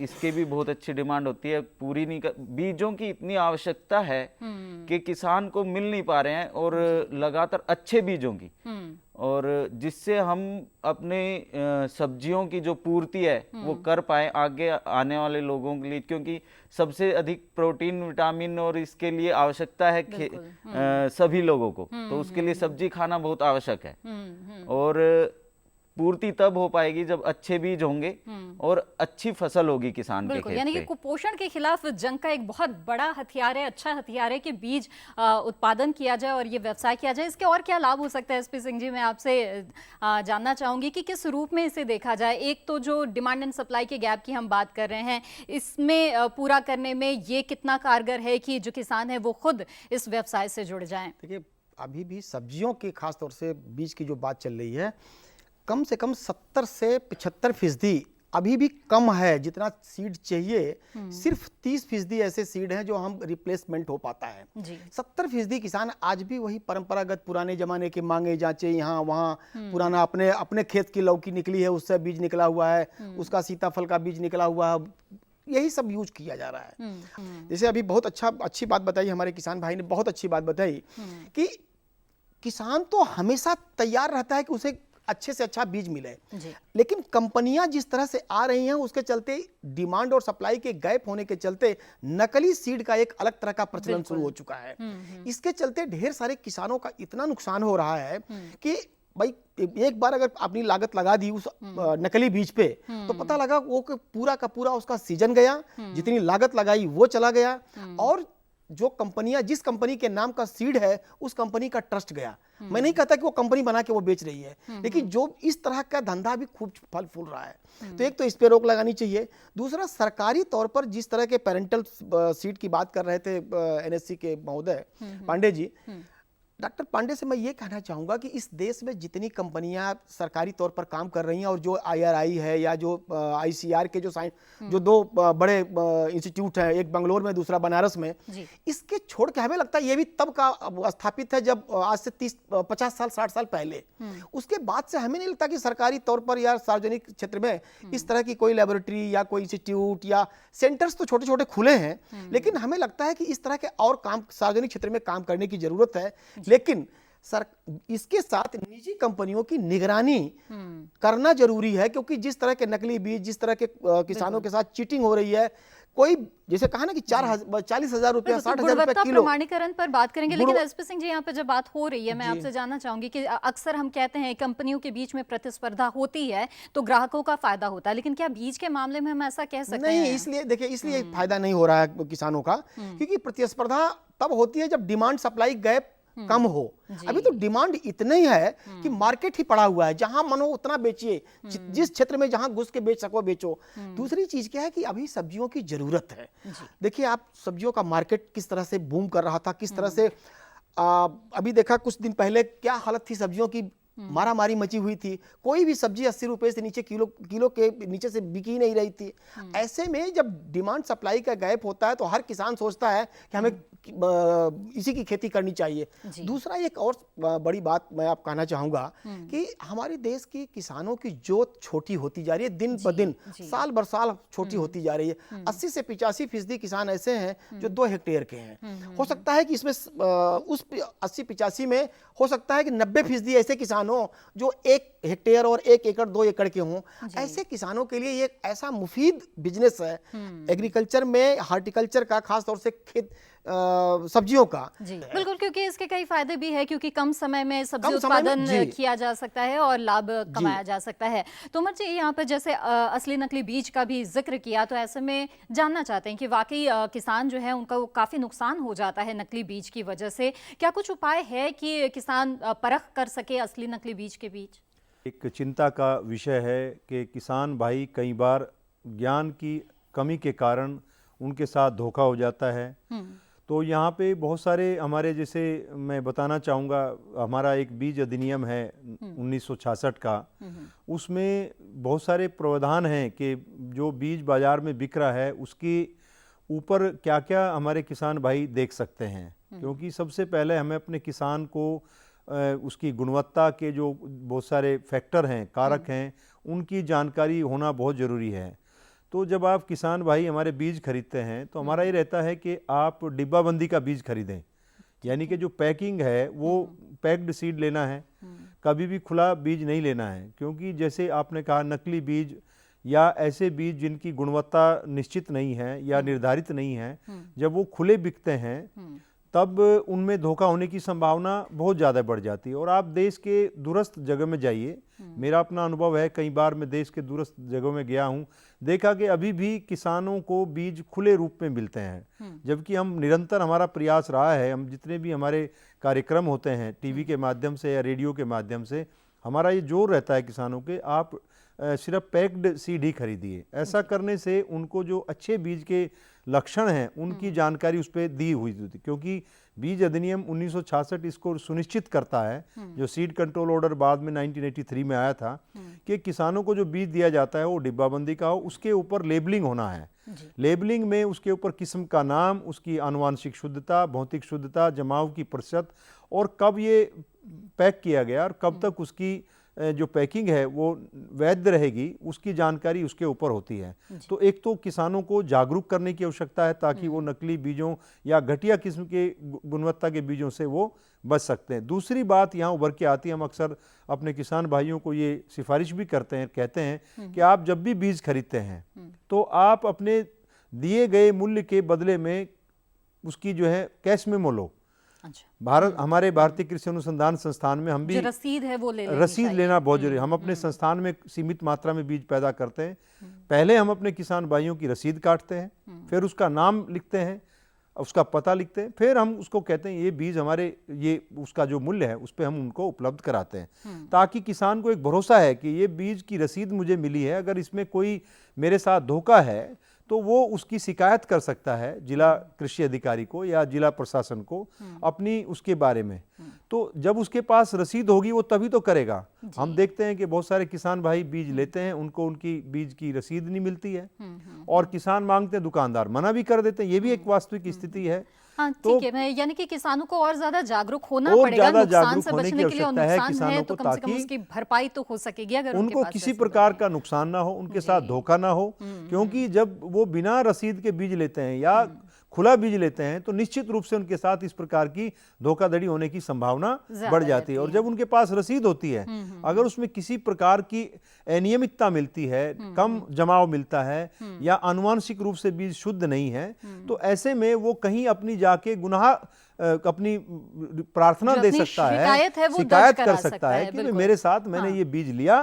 इसके भी बहुत अच्छी डिमांड होती है। पूरी नहीं बीजों की इतनी आवश्यकता है कि किसान को मिल नहीं पा रहे हैं, और लगातार अच्छे बीजों की, और जिससे हम अपने सब्जियों की जो पूर्ति है वो कर पाए आगे आने वाले लोगों के लिए, क्योंकि सबसे अधिक प्रोटीन, विटामिन और इसके लिए आवश्यकता है सभी लोगों को, तो उसके लिए सब्जी खाना बहुत आवश्यक है। और पूर्ति तब हो पाएगी जब अच्छे बीज होंगे और अच्छी फसल होगी किसान के खेत पे। यानी कि कुपोषण के खिलाफ जंग का एक बहुत बड़ा हथियार है, अच्छा हथियार है कि बीज उत्पादन किया जाए और ये व्यवसाय किया जाए। इसके और क्या लाभ हो सकता है? SP सिंह जी, मैं आपसे जानना चाहूंगी कि किस रूप में इसे देखा जाए। एक तो जो डिमांड एंड सप्लाई के गैप की हम बात कर रहे हैं, इसमें पूरा करने में ये कितना कारगर है कि जो किसान है वो खुद इस व्यवसाय से जुड़ जाएं? देखिए, अभी भी सब्जियों की खास तौर से बीज की जो बात चल रही है, कम से कम 70 से 75% अभी भी कम है जितना सीड चाहिए। सिर्फ 30% ऐसे सीड हैं जो हम रिप्लेसमेंट हो पाता है। 70% किसान आज भी वही परंपरागत पुराने जमाने के मांगे जांचे, यहाँ वहाँ पुराना अपने खेत की लौकी निकली है उससे बीज निकला हुआ है, उसका सीताफल का बीज निकला हुआ है, यही सब यूज किया जा रहा है। जैसे अभी बहुत अच्छी बात बताई हमारे किसान भाई ने, बहुत अच्छी बात बताई कि किसान तो हमेशा तैयार रहता है कि उसे अच्छे से अच्छा बीज मिले। जी। लेकिन कंपनियां जिस तरह से आ रही हैं उसके चलते, डिमांड और सप्लाई के गैप होने के चलते नकली सीड का एक अलग तरह का प्रचलन शुरू हो चुका है। इसके चलते ढेर सारे किसानों का इतना नुकसान हो रहा है कि भाई एक बार अगर आपने लागत लगा दी उस नकली बीज पे, तो पता लगा वो कि पूरा का पूरा उसका सीजन गया, जितनी लागत लगाई वो चला गया, और जो कंपनियां, जिस कंपनी के नाम का सीड है उस कंपनी का ट्रस्ट गया। मैं नहीं कहता कि वो कंपनी बना के वो बेच रही है, लेकिन जो इस तरह का धंधा भी खूब फल फूल रहा है। तो एक तो इस पे रोक लगानी चाहिए। दूसरा, सरकारी तौर पर जिस तरह के पेरेंटल सीड की बात कर रहे थे एनएससी के महोदय पांडे जी, डॉक्टर पांडे से मैं ये कहना चाहूँगा कि इस देश में जितनी कंपनियां सरकारी तौर पर काम कर रही हैं, और जो आईआरआई है या जो आईसीआर के जो दो बड़े इंस्टीट्यूट हैं, एक बंगलोर में दूसरा बनारस में, इसके छोड़ के हमें लगता है ये भी तब का स्थापित है जब आज से 30-50 साल 60 साल पहले। उसके बाद से हमें नहीं लगता कि सरकारी तौर पर या सार्वजनिक क्षेत्र में इस तरह की कोई लेबोरेटरी या कोई इंस्टीट्यूट या सेंटर्स तो छोटे छोटे खुले हैं, लेकिन हमें लगता है कि इस तरह के और काम सार्वजनिक क्षेत्र में काम करने की जरूरत है। लेकिन इसके साथ निजी कंपनियों की निगरानी करना जरूरी है, क्योंकि जिस तरह के नकली बीज, जिस तरह के किसानों के साथ चीटिंग हो रही है, कोई जैसे कहा ना कि 40,000 रुपया 60,000 रुपया किलो। प्रमाणीकरण पर बात करेंगे, लेकिन एसपी सिंह जी यहाँ पे जब बात हो रही है, मैं आपसे जानना चाहूंगी कि अक्सर हम कहते हैं कंपनियों के बीच में प्रतिस्पर्धा होती है तो ग्राहकों का फायदा होता है, लेकिन क्या बीज के मामले में हम ऐसा कह सकते हैं? नहीं, इसलिए देखिए, इसलिए फायदा नहीं हो रहा है किसानों का, क्योंकि प्रतिस्पर्धा तब होती है जब डिमांड सप्लाई गैप कम हो। अभी तो डिमांड इतनी है कि मार्केट ही पड़ा हुआ है, जहां मन हो उतना बेचिए, जिस क्षेत्र में जहां घुस के बेच सको बेचो। दूसरी चीज क्या है कि अभी सब्जियों की जरूरत है। देखिए, आप सब्जियों का मार्केट किस तरह से बूम कर रहा था, किस तरह से अभी देखा कुछ दिन पहले क्या हालत थी सब्जियों की, मारामारी मची हुई थी। कोई भी सब्जी 80 रुपए से नीचे किलो के नीचे से बिकी नहीं रही थी। ऐसे में जब डिमांड सप्लाई का गैप होता है तो हर किसान सोचता है कि हमें इसी की खेती करनी चाहिए। दूसरा, एक और बड़ी बात मैं आप कहना चाहूंगा कि हमारे देश की किसानों की जोत छोटी होती जा रही है, दिन ब दिन, साल बर साल छोटी होती जा रही है। 80 से 85% किसान ऐसे हैं जो 2 हेक्टेयर के हैं। हो सकता है कि इसमें उस 80-85 में हो सकता है कि 90% ऐसे किसान हो जो 1 हेक्टेयर और 1 एकड़ 2 एकड़ के हों। ऐसे किसानों के लिए ये ऐसा मुफीद बिजनेस है एग्रीकल्चर में, हार्टिकल्चर का, खास तौर से सब्जियों का। जी बिल्कुल, क्योंकि इसके कई फायदे भी है, क्योंकि कम समय में सब्जी उत्पादन किया जा सकता है और लाभ कमाया जा सकता है। तोमर जी, यहाँ पर जैसे असली नकली बीज का भी जिक्र किया, तो ऐसे में जानना चाहते हैं कि वाकई किसान जो है उनका काफी नुकसान हो जाता है नकली बीज की वजह से। क्या कुछ उपाय है कि किसान परख कर सके असली नकली बीज के बीज? एक चिंता का विषय है कि किसान भाई कई बार ज्ञान की कमी के कारण उनके साथ धोखा हो जाता है। तो यहाँ पे बहुत सारे हमारे, जैसे मैं बताना चाहूँगा, हमारा एक बीज अधिनियम है 1966 का, उसमें बहुत सारे प्रावधान हैं कि जो बीज बाजार में बिक रहा है उसके ऊपर क्या क्या हमारे किसान भाई देख सकते हैं। क्योंकि सबसे पहले हमें अपने किसान को उसकी गुणवत्ता के जो बहुत सारे फैक्टर हैं, कारक हैं, उनकी जानकारी होना बहुत ज़रूरी है। तो जब आप किसान भाई हमारे बीज खरीदते हैं तो हमारा ये रहता है कि आप डिब्बाबंदी का बीज खरीदें, यानी कि जो पैकिंग है वो पैक्ड सीड लेना है, कभी भी खुला बीज नहीं लेना है। क्योंकि जैसे आपने कहा, नकली बीज या ऐसे बीज जिनकी गुणवत्ता निश्चित नहीं है या निर्धारित नहीं है, जब वो खुले बिकते हैं तब उनमें धोखा होने की संभावना बहुत ज़्यादा बढ़ जाती है। और आप देश के दूरस्थ जगह में जाइए, मेरा अपना अनुभव है, कई बार मैं देश के दूरस्थ जगहों में गया हूँ, देखा कि अभी भी किसानों को बीज खुले रूप में मिलते हैं। जबकि हम निरंतर, हमारा प्रयास रहा है, हम जितने भी हमारे कार्यक्रम होते हैं टीवी के माध्यम से या रेडियो के माध्यम से, हमारा ये जोर रहता है किसानों के, आप सिर्फ पैक्ड सीड ही खरीदिए। ऐसा करने से उनको जो अच्छे बीज के लक्षण हैं उनकी जानकारी उस पर दी हुई थी। क्योंकि बीज अधिनियम 1966 इसको सुनिश्चित करता है, जो सीड कंट्रोल ऑर्डर बाद में 1983 में आया था, कि किसानों को जो बीज दिया जाता है वो डिब्बाबंदी का हो, उसके ऊपर लेबलिंग होना है। लेबलिंग में उसके ऊपर किस्म का नाम, उसकी आनुवांशिक शुद्धता, भौतिक शुद्धता, जमाव की प्रतिशत, और कब ये पैक किया गया और कब तक उसकी जो पैकिंग है वो वैध रहेगी, उसकी जानकारी उसके ऊपर होती है। तो एक तो किसानों को जागरूक करने की आवश्यकता है ताकि वो नकली बीजों या घटिया किस्म के गुणवत्ता के बीजों से वो बच सकते हैं। दूसरी बात यहाँ उभर के आती है, हम अक्सर अपने किसान भाइयों को ये सिफारिश भी करते हैं, कहते हैं कि आप जब भी बीज खरीदते हैं तो आप अपने दिए गए मूल्य के बदले में उसकी जो है कैश मेमो लो। अच्छा। हमारे भारतीय कृषि अनुसंधान संस्थान में हम भी जो रसीद है वो रसीद लेना बहुत जरूरी है। हम अपने संस्थान में सीमित मात्रा में बीज पैदा करते हैं। पहले हम अपने किसान भाइयों की रसीद काटते हैं, फिर उसका नाम लिखते हैं, उसका पता लिखते हैं, फिर हम उसको कहते हैं ये बीज हमारे, ये उसका जो मूल्य है उस पर हम उनको उपलब्ध कराते हैं, ताकि किसान को एक भरोसा है कि ये बीज की रसीद मुझे मिली है, अगर इसमें कोई मेरे साथ धोखा है तो वो उसकी शिकायत कर सकता है जिला कृषि अधिकारी को या जिला प्रशासन को अपनी उसके बारे में। तो जब उसके पास रसीद होगी वो तभी तो करेगा। हम देखते हैं कि बहुत सारे किसान भाई बीज लेते हैं, उनको उनकी बीज की रसीद नहीं मिलती है और किसान मांगते हैं, दुकानदार मना भी कर देते हैं। ये भी एक वास्तविक स्थिति है। हाँ, तो ठीक है। यानी कि किसानों को और ज्यादा जागरूक होना और पड़ेगा, ज्यादा नुकसान जागरूक से होने की बचने के लिए। और आवश्यकता है नुकसान किसानों है को, तो कम से कम ताकि उसकी भरपाई तो हो सकेगी अगर उनके उनको पास किसी रसीद प्रकार है। का नुकसान ना हो, उनके साथ धोखा ना हो। क्योंकि जब वो बिना रसीद के बीज लेते हैं या खुला बीज लेते हैं तो निश्चित रूप से उनके साथ इस प्रकार की धोखाधड़ी होने की संभावना बढ़ जाती है। और जब उनके पास रसीद होती है, अगर उसमें किसी प्रकार की अनियमितता मिलती है, कम जमाव मिलता है या आनुवांशिक रूप से बीज शुद्ध नहीं है, तो ऐसे में वो कहीं अपनी जाके गुनाह अपनी प्रार्थना जो दे अपनी सकता है, शिकायत है वो दर्ज शिकायत करा कर सकता है कि बिल्कुल। मेरे साथ मैंने ये बीज लिया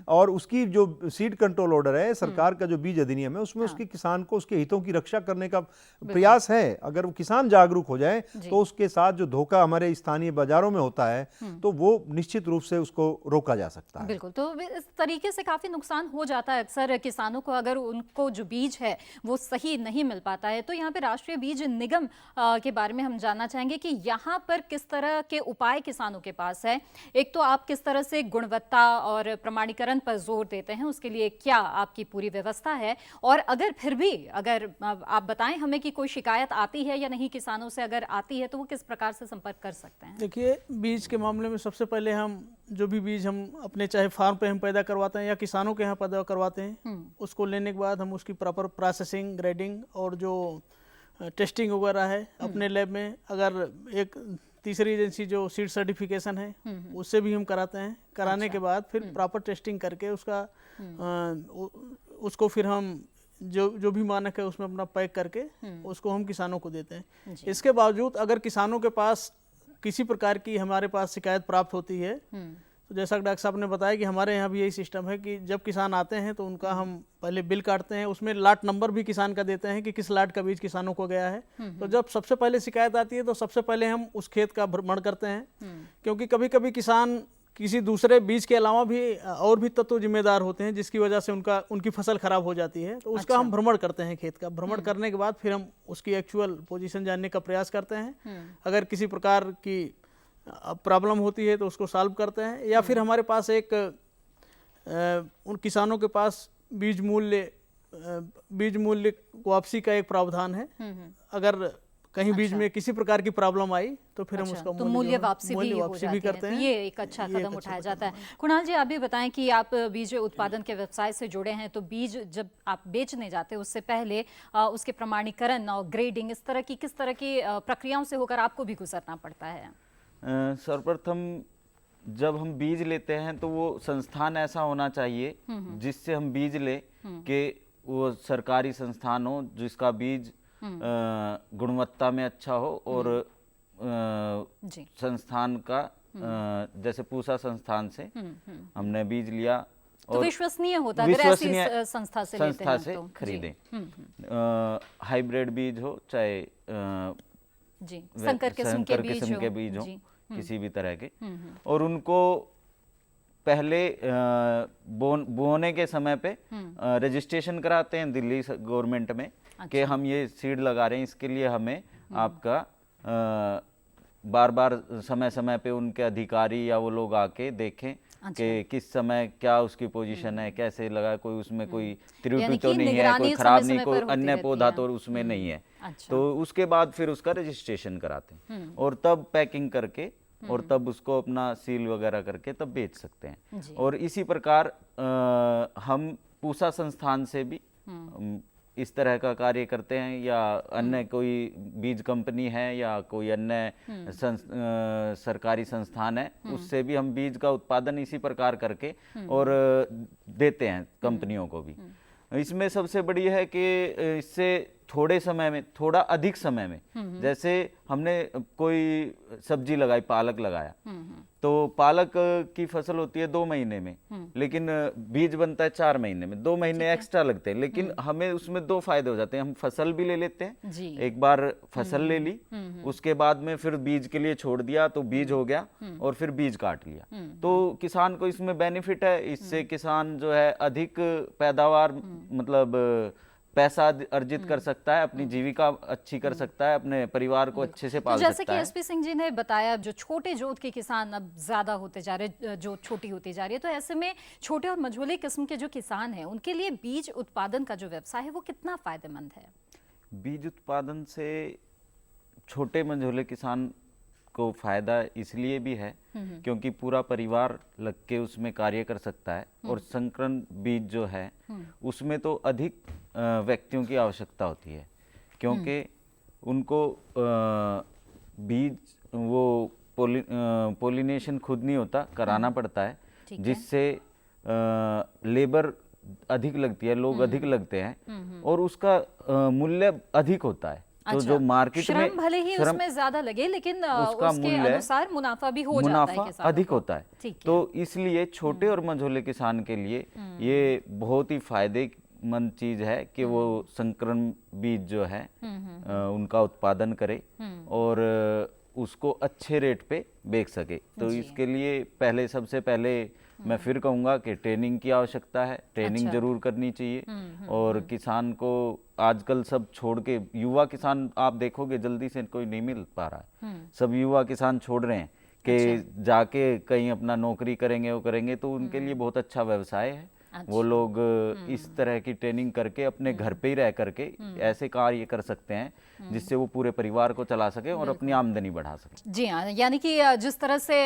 और उसकी जो सीड कंट्रोल ऑर्डर है, सरकार का जो बीज अधिनियम है, उसमें उसके किसान को उसके हितों की रक्षा करने का प्रयास है। अगर वो किसान जागरूक हो जाए तो उसके साथ जो धोखा हमारे स्थानीय बाजारों में होता है तो वो निश्चित रूप से उसको रोका जा सकता है। बिल्कुल। तो इस तरीके से काफी नुकसान हो जाता है अक्सर किसानों को, अगर उनको जो बीज है वो सही नहीं मिल पाता है। तो यहाँ पे राष्ट्रीय बीज निगम के बारे में हम जानना चाहेंगे कि यहाँ पर किस तरह के उपाय किसानों के पास है। एक तो आप किस तरह से गुणवत्ता और प्रमाणीकरण पर जोर देते हैं, उसके लिए क्या आपकी पूरी व्यवस्था है, और अगर फिर भी अगर आप बताएं हमें कि कोई शिकायत आती है या नहीं किसानों से, अगर आती है तो वो किस प्रकार से संपर्क कर सकते हैं। देखिए, बीज के मामले में सबसे पहले हम जो भी बीज हम अपने चाहे फार्म पे हम पैदा करवाते हैं या किसानों के यहाँ पैदा करवाते हैं, उसको लेने के बाद हम उसकी प्रॉपर प्रोसेसिंग, ग्रेडिंग और जो टेस्टिंग वगैरह है अपने लैब में, अगर एक तीसरी एजेंसी जो सीड सर्टिफिकेशन है उससे भी हम कराते हैं। कराने के बाद फिर प्रॉपर टेस्टिंग करके उसका उसको फिर हम जो भी मानक है उसमें अपना पैक करके उसको हम किसानों को देते हैं। इसके बावजूद अगर किसानों के पास किसी प्रकार की हमारे पास शिकायत प्राप्त होती है तो जैसा कि डॉक्टर साहब ने बताया कि हमारे यहाँ भी यही सिस्टम है कि जब किसान आते हैं तो उनका हम पहले बिल काटते हैं, उसमें लाट नंबर भी किसान का देते हैं कि किस लाट का बीज किसानों को गया है। तो जब सबसे पहले शिकायत आती है तो सबसे पहले हम उस खेत का भ्रमण करते हैं, क्योंकि कभी कभी किसान किसी दूसरे बीज के अलावा भी और भी तत्व जिम्मेदार होते हैं जिसकी वजह से उनकी फसल खराब हो जाती है। तो उसका हम भ्रमण करते हैं, खेत का भ्रमण करने के बाद फिर हम उसकी एक्चुअल पोजीशन जानने का प्रयास करते हैं। अगर किसी प्रकार की प्रॉब्लम होती है तो उसको सॉल्व करते हैं, या फिर हमारे पास एक उन किसानों के पास बीज मूल्य वापसी का एक प्रावधान है। अगर कहीं बीज में किसी प्रकार की प्रॉब्लम आई तो फिर हम उसका तो मूल्य वापसी भी करते हैं। ये एक अच्छा कदम उठाया जाता है। कुणाल जी, आप भी बताएं कि आप बीज उत्पादन के व्यवसाय से जुड़े हैं, तो बीज जब आप बेचने जाते हैं उससे पहले उसके प्रमाणीकरण और ग्रेडिंग, इस तरह की किस तरह की प्रक्रियाओं से होकर आपको भी गुजरना पड़ता है? सर्वप्रथम जब हम बीज लेते हैं तो वो संस्थान ऐसा होना चाहिए जिससे हम बीज ले कि वो सरकारी संस्थान हो जिसका बीज गुणवत्ता में अच्छा हो और संस्थान का जैसे पूसा संस्थान से हमने बीज लिया तो विश्वसनीय होता है, अगर ऐसी संस्था से लेते हैं तो खरीदें। हाइब्रिड बीज हो चाहे जी संकर किस्म के बीज हो किसी भी तरह के, और उनको पहले बोने के समय पे रजिस्ट्रेशन कराते हैं दिल्ली गवर्नमेंट में कि हम ये सीड लगा रहे हैं, इसके लिए हमें आपका बार बार समय समय पे उनके अधिकारी या वो लोग आके देखें कि किस समय क्या उसकी पोजीशन है, कैसे लगा, कोई उसमें कोई त्रुटि तो नहीं है, कोई खराब नहीं, कोई अन्य पौधा तो उसमें नहीं है। तो उसके बाद फिर उसका रजिस्ट्रेशन कराते हैं और तब पैकिंग करके और तब उसको अपना सील वगैरह करके तब बेच सकते हैं। जी। और इसी प्रकार हम पूसा संस्थान से भी इस तरह का कार्य करते हैं, या अन्य कोई बीज कंपनी है या कोई अन्य सरकारी संस्थान है, उससे भी हम बीज का उत्पादन इसी प्रकार करके और देते हैं कंपनियों को भी। इसमें सबसे बड़ी है कि इससे थोड़े समय में, थोड़ा अधिक समय में, जैसे हमने कोई सब्जी लगाई, पालक लगाया, तो पालक की फसल होती है 2 महीने में, लेकिन बीज बनता है 4 महीने में, 2 महीने एक्स्ट्रा लगते हैं, लेकिन हमें उसमें 2 फायदे हो जाते हैं। हम फसल भी ले लेते हैं, जी। एक बार फसल ले ली, उसके बाद में फिर बीज के लिए छोड़ दिया तो बीज हो गया, और फिर बीज काट लिया, तो किसान को इसमें बेनिफिट है। इससे किसान जो है अधिक पैदावार, मतलब पैसा अर्जित कर सकता है, अपनी जीविका अच्छी कर सकता है, अपने परिवार को अच्छे से पाल सकता है। जैसे कि एसपी सिंह जी ने बताया, जो छोटे जोत के किसान अब ज्यादा होते जा रहे, जो छोटी होती जा रही है, तो ऐसे में छोटे और मझोले किस्म के जो किसान हैं उनके लिए बीज उत्पादन का जो व्यवसाय है वो कितना फायदेमंद है? बीज उत्पादन से छोटे मंझोले किसान को फायदा इसलिए भी है क्योंकि पूरा परिवार लग के उसमें कार्य कर सकता है, और संकरण बीज जो है उसमें तो अधिक व्यक्तियों की आवश्यकता होती है, क्योंकि उनको बीज वो पोलिनेशन खुद नहीं होता, कराना पड़ता है, जिससे लेबर अधिक लगती है, लोग अधिक लगते हैं, और उसका मूल्य अधिक होता है। तो जो मार्केट में श्रम भले ही उसमें ज्यादा लगे, लेकिन उसका उसके अनुसार मुनाफा भी हो जाता है, मुनाफा अधिक होता है। तो इसलिए छोटे और मझोले किसान के लिए ये बहुत ही फायदेमंद चीज है कि वो संकरण बीज जो है उनका उत्पादन करे और उसको अच्छे रेट पे बेच सके। तो इसके लिए पहले, सबसे पहले मैं फिर कहूँगा कि ट्रेनिंग की आवश्यकता है, ट्रेनिंग जरूर करनी चाहिए। और किसान को आजकल सब छोड़ के, युवा किसान आप देखोगे जल्दी से कोई नहीं मिल पा रहा है, सब युवा किसान छोड़ रहे हैं कि जाके कहीं अपना नौकरी करेंगे, वो करेंगे, तो उनके लिए बहुत अच्छा व्यवसाय है। वो लोग इस तरह की ट्रेनिंग करके अपने घर पे ही रह करके ऐसे कार्य कर सकते हैं जिससे वो पूरे परिवार को चला सके और अपनी आमदनी बढ़ा सके। जी हाँ, यानी कि जिस तरह से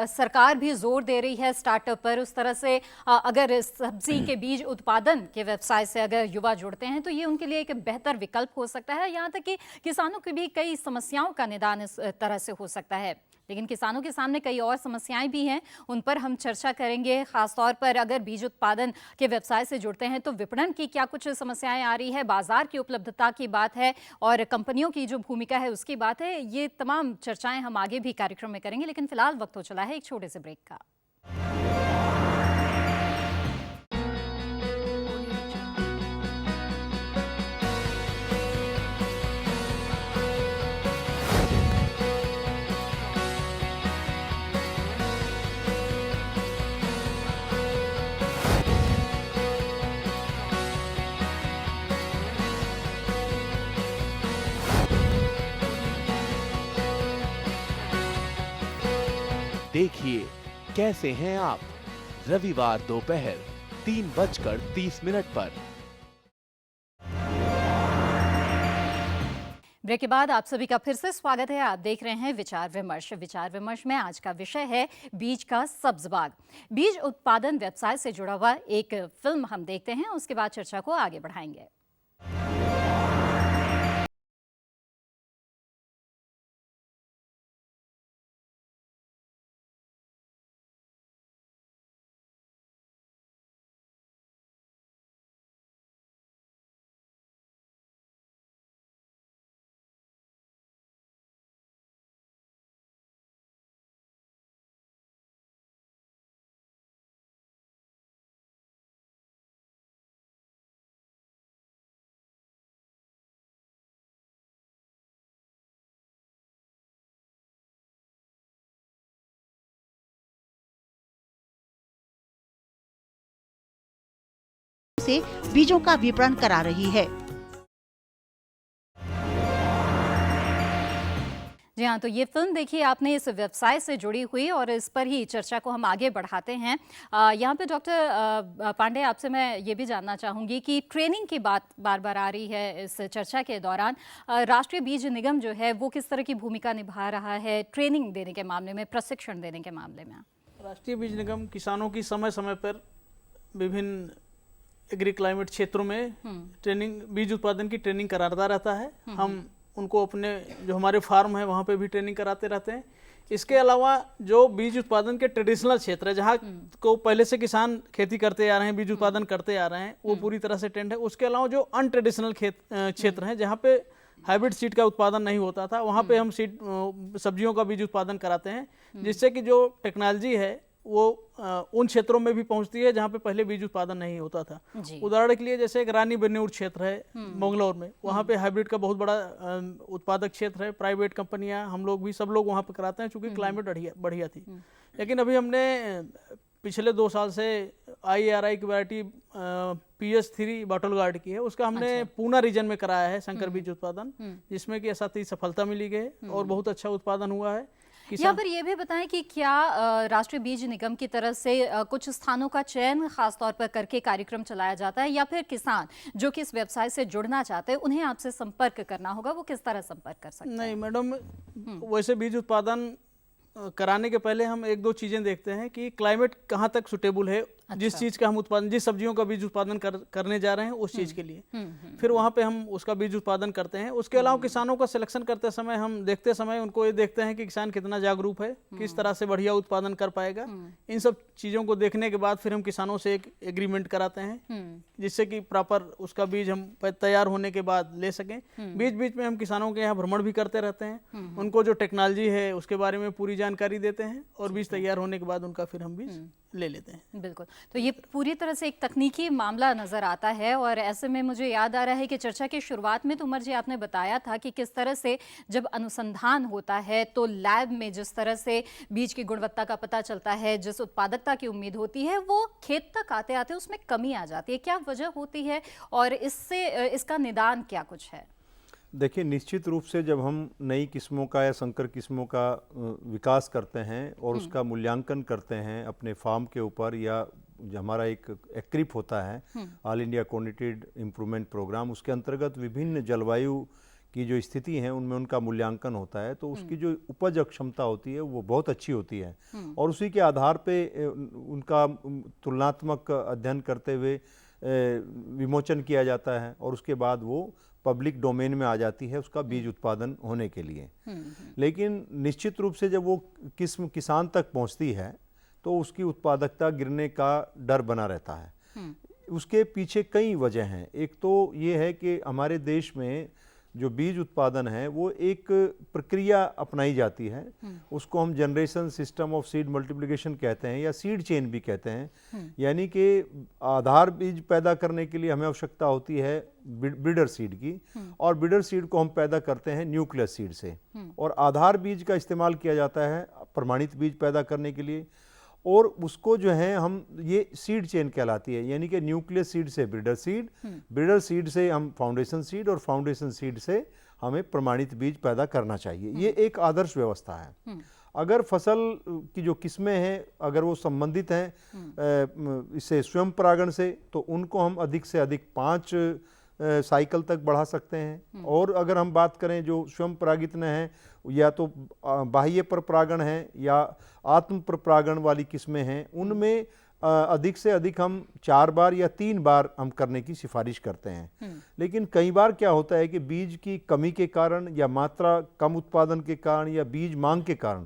सरकार भी जोर दे रही है स्टार्टअप पर, उस तरह से अगर सब्जी के बीज उत्पादन के व्यवसाय से अगर युवा जुड़ते हैं तो ये उनके लिए एक बेहतर विकल्प हो सकता है। यहाँ तक कि किसानों की भी कई समस्याओं का निदान इस तरह से हो सकता है। लेकिन किसानों के सामने कई और समस्याएं भी हैं, उन पर हम चर्चा करेंगे। खासतौर पर अगर बीज उत्पादन के व्यवसाय से जुड़ते हैं तो विपणन की क्या कुछ समस्याएं आ रही है, बाजार की उपलब्धता की बात है, और कंपनियों की जो भूमिका है उसकी बात है। ये तमाम चर्चाएं हम आगे भी कार्यक्रम में करेंगे, लेकिन फिलहाल वक्त हो चला है एक छोटे से ब्रेक का। देखिए कैसे हैं आप, रविवार दोपहर 3:30 पर। ब्रेक के बाद आप सभी का फिर से स्वागत है। आप देख रहे हैं विचार विमर्श। विचार विमर्श में आज का विषय है बीज का सब्ज बाग। बीज उत्पादन व्यवसाय से जुड़ा हुआ एक फिल्म हम देखते हैं, उसके बाद चर्चा को आगे बढ़ाएंगे। से बीजों का विपणन करा रही है। जी हाँ, तो ये फिल्म देखिए आपने इस व्यवसाय से जुड़ी हुई और इस पर ही चर्चा को हम आगे बढ़ाते हैं। यहाँ पे डॉक्टर पांडे, आपसे मैं ये भी जानना चाहूँगी कि ट्रेनिंग की बात बार बार आ रही है इस चर्चा के दौरान। राष्ट्रीय बीज निगम जो है वो किस तरह की भूमिका निभा रहा है ट्रेनिंग देने के मामले में, प्रशिक्षण देने के मामले में? राष्ट्रीय बीज निगम किसानों की समय समय पर विभिन्न एग्री क्लाइमेट क्षेत्रों में ट्रेनिंग, बीज उत्पादन की ट्रेनिंग कराता रहता है। हम उनको अपने जो हमारे फार्म है वहाँ पे भी ट्रेनिंग कराते रहते हैं। इसके अलावा जो बीज उत्पादन के ट्रेडिशनल क्षेत्र है, जहाँ को पहले से किसान खेती करते आ रहे हैं, बीज उत्पादन करते आ रहे हैं, वो पूरी तरह से ट्रेंड है। उसके अलावा जो अनट्रेडिशनल क्षेत्र हैं, जहाँ पे हाइब्रिड सीड का उत्पादन नहीं होता था, वहाँ पे हम सीड सब्जियों का बीज उत्पादन कराते हैं, जिससे कि जो टेक्नोलॉजी है वो उन क्षेत्रों में भी पहुंचती है जहाँ पे पहले बीज उत्पादन नहीं होता था। उदाहरण के लिए जैसे एक रानी बन्नूर क्षेत्र है मंगलौर में, वहाँ पे हाइब्रिड का बहुत बड़ा उत्पादक क्षेत्र है। प्राइवेट कंपनियां, हम लोग भी, सब लोग वहाँ पे कराते हैं, चूँकि क्लाइमेट बढ़िया थी। लेकिन अभी हमने पिछले 2 साल से IARI की वैरायटी PS3 बॉटल गार्ड की है, उसका हमने पूना रीजन में कराया है शंकर बीज उत्पादन, जिसमें कि ऐसा सफलता मिली गई और बहुत अच्छा उत्पादन हुआ है। यहाँ पर ये भी बताएं कि क्या राष्ट्रीय बीज निगम की तरफ से कुछ स्थानों का चयन खास तौर पर करके कार्यक्रम चलाया जाता है, या फिर किसान जो कि इस व्यवसाय से जुड़ना चाहते हैं उन्हें आपसे संपर्क करना होगा, वो किस तरह संपर्क कर सकते हैं? नहीं मैडम, वैसे बीज उत्पादन कराने के पहले हम 1-2 चीजें देखते हैं कि क्लाइमेट कहाँ तक सुटेबल है। जिस चीज का हम उत्पादन, जिस सब्जियों का बीज उत्पादन करने जा रहे हैं उस चीज के लिए फिर वहाँ पे हम उसका बीज उत्पादन करते हैं। उसके अलावा किसानों का सिलेक्शन करते समय हम देखते समय उनको ये देखते हैं कि किसान कितना जागरूक है, किस तरह से बढ़िया उत्पादन कर पाएगा। इन सब चीजों को देखने के बाद फिर हम किसानों से एक एग्रीमेंट कराते हैं, जिससे कि प्रॉपर उसका बीज हम तैयार होने के बाद ले सकें। बीच बीच में हम किसानों के यहाँ भ्रमण भी करते रहते हैं, उनको जो टेक्नोलॉजी है उसके बारे में पूरी जानकारी देते हैं और बीज तैयार होने के बाद उनका फिर हम बीज ले लेते हैं। बिल्कुल, तो ये पूरी तरह से एक तकनीकी मामला नजर आता है। और ऐसे में मुझे याद आ रहा है कि चर्चा की शुरुआत में तो उमर जी आपने बताया था कि किस तरह से जब अनुसंधान होता है तो लैब में जिस तरह से बीज की गुणवत्ता का पता चलता है, जिस उत्पादकता की उम्मीद होती है, वो खेत तक आते आते उसमें कमी आ जाती है। क्या वजह होती है और इसका निदान क्या कुछ है? देखिए, निश्चित रूप से जब हम नई किस्मों का या संकर किस्मों का विकास करते हैं और उसका मूल्यांकन करते हैं अपने फार्म के ऊपर, या हमारा एक एक्रिप होता है all India coordinated improvement program, उसके अंतर्गत विभिन्न जलवायु की जो स्थिति है उनमें उनका मूल्यांकन होता है, तो उसकी जो उपज क्षमता होती है वो बहुत अच्छी होती है और उसी के आधार पे उनका तुलनात्मक अध्ययन करते हुए विमोचन किया जाता है और उसके बाद वो पब्लिक डोमेन में आ जाती है उसका बीज उत्पादन होने के लिए। लेकिन निश्चित रूप से जब वो किस्म किसान तक पहुंचती है तो उसकी उत्पादकता गिरने का डर बना रहता है। उसके पीछे कई वजह हैं। एक तो ये है कि हमारे देश में जो बीज उत्पादन है वो एक प्रक्रिया अपनाई जाती है, उसको हम generation system of seed multiplication कहते हैं या सीड चेन भी कहते हैं। यानी कि आधार बीज पैदा करने के लिए हमें आवश्यकता होती है ब्रीडर सीड की, और ब्रीडर सीड को हम पैदा करते हैं न्यूक्लियस सीड से, और आधार बीज का इस्तेमाल किया जाता है प्रमाणित बीज पैदा करने के लिए, और उसको जो है हम ये सीड चेन कहलाती है। यानी कि न्यूक्लियस सीड से ब्रीडर सीड, ब्रीडर सीड से हम फाउंडेशन सीड, और फाउंडेशन सीड से हमें प्रमाणित बीज पैदा करना चाहिए। ये एक आदर्श व्यवस्था है। अगर फसल की जो किस्में हैं अगर वो संबंधित हैं इससे स्वयं परागण से, तो उनको हम अधिक से अधिक 5 साइकिल तक बढ़ा सकते हैं। और अगर हम बात करें जो स्वयं परागित न हैं, या तो बाह्य पर परागण है या आत्म पर परागण वाली किस्में हैं, उनमें अधिक से अधिक हम 4 बार या 3 बार हम करने की सिफारिश करते हैं। लेकिन कई बार क्या होता है कि बीज की कमी के कारण या मात्रा कम उत्पादन के कारण या बीज मांग के कारण,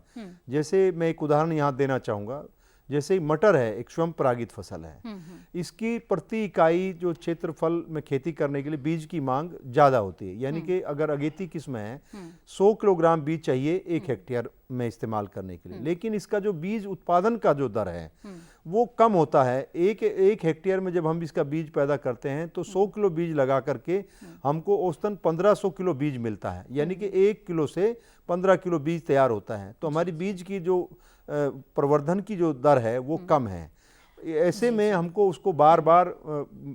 जैसे मैं एक उदाहरण यहाँ देना चाहूँगा, जैसे मटर है, एक स्वयं परागित फसल है, इसकी प्रति इकाई जो क्षेत्रफल में खेती करने के लिए बीज की मांग ज़्यादा होती है। यानी कि अगर अगेती किस्म है 100 किलोग्राम बीज चाहिए 1 हेक्टेयर में इस्तेमाल करने के लिए, लेकिन इसका जो बीज उत्पादन का जो दर है वो कम होता है। एक हेक्टेयर में जब हम इसका बीज पैदा करते हैं तो 100 किलो बीज लगा करके हमको औसतन 1500 किलो बीज मिलता है। यानी कि 1 किलो से 15 किलो बीज तैयार होता है। तो हमारी बीज की जो प्रवर्धन की जो दर है वो कम है। ऐसे में हमको उसको बार बार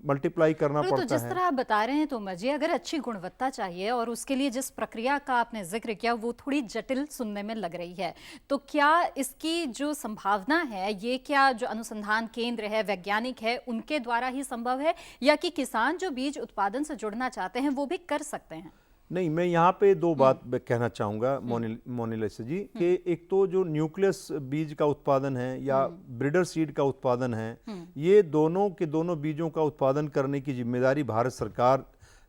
मल्टीप्लाई करना तो पड़ता जिस है। तरह आप बता रहे हैं तोमर जी, अगर अच्छी गुणवत्ता चाहिए और उसके लिए जिस प्रक्रिया का आपने जिक्र किया वो थोड़ी जटिल सुनने में लग रही है, तो क्या इसकी जो संभावना है ये क्या जो अनुसंधान केंद्र है, वैज्ञानिक है, उनके द्वारा ही संभव है या कि किसान जो बीज उत्पादन से जुड़ना चाहते हैं वो भी कर सकते हैं? नहीं, मैं यहाँ पे दो बात कहना चाहूँगा मोनालिसा जी, कि एक तो जो न्यूक्लियस बीज का उत्पादन है या ब्रीडर सीड का उत्पादन है, ये दोनों के दोनों बीजों का उत्पादन करने की जिम्मेदारी भारत सरकार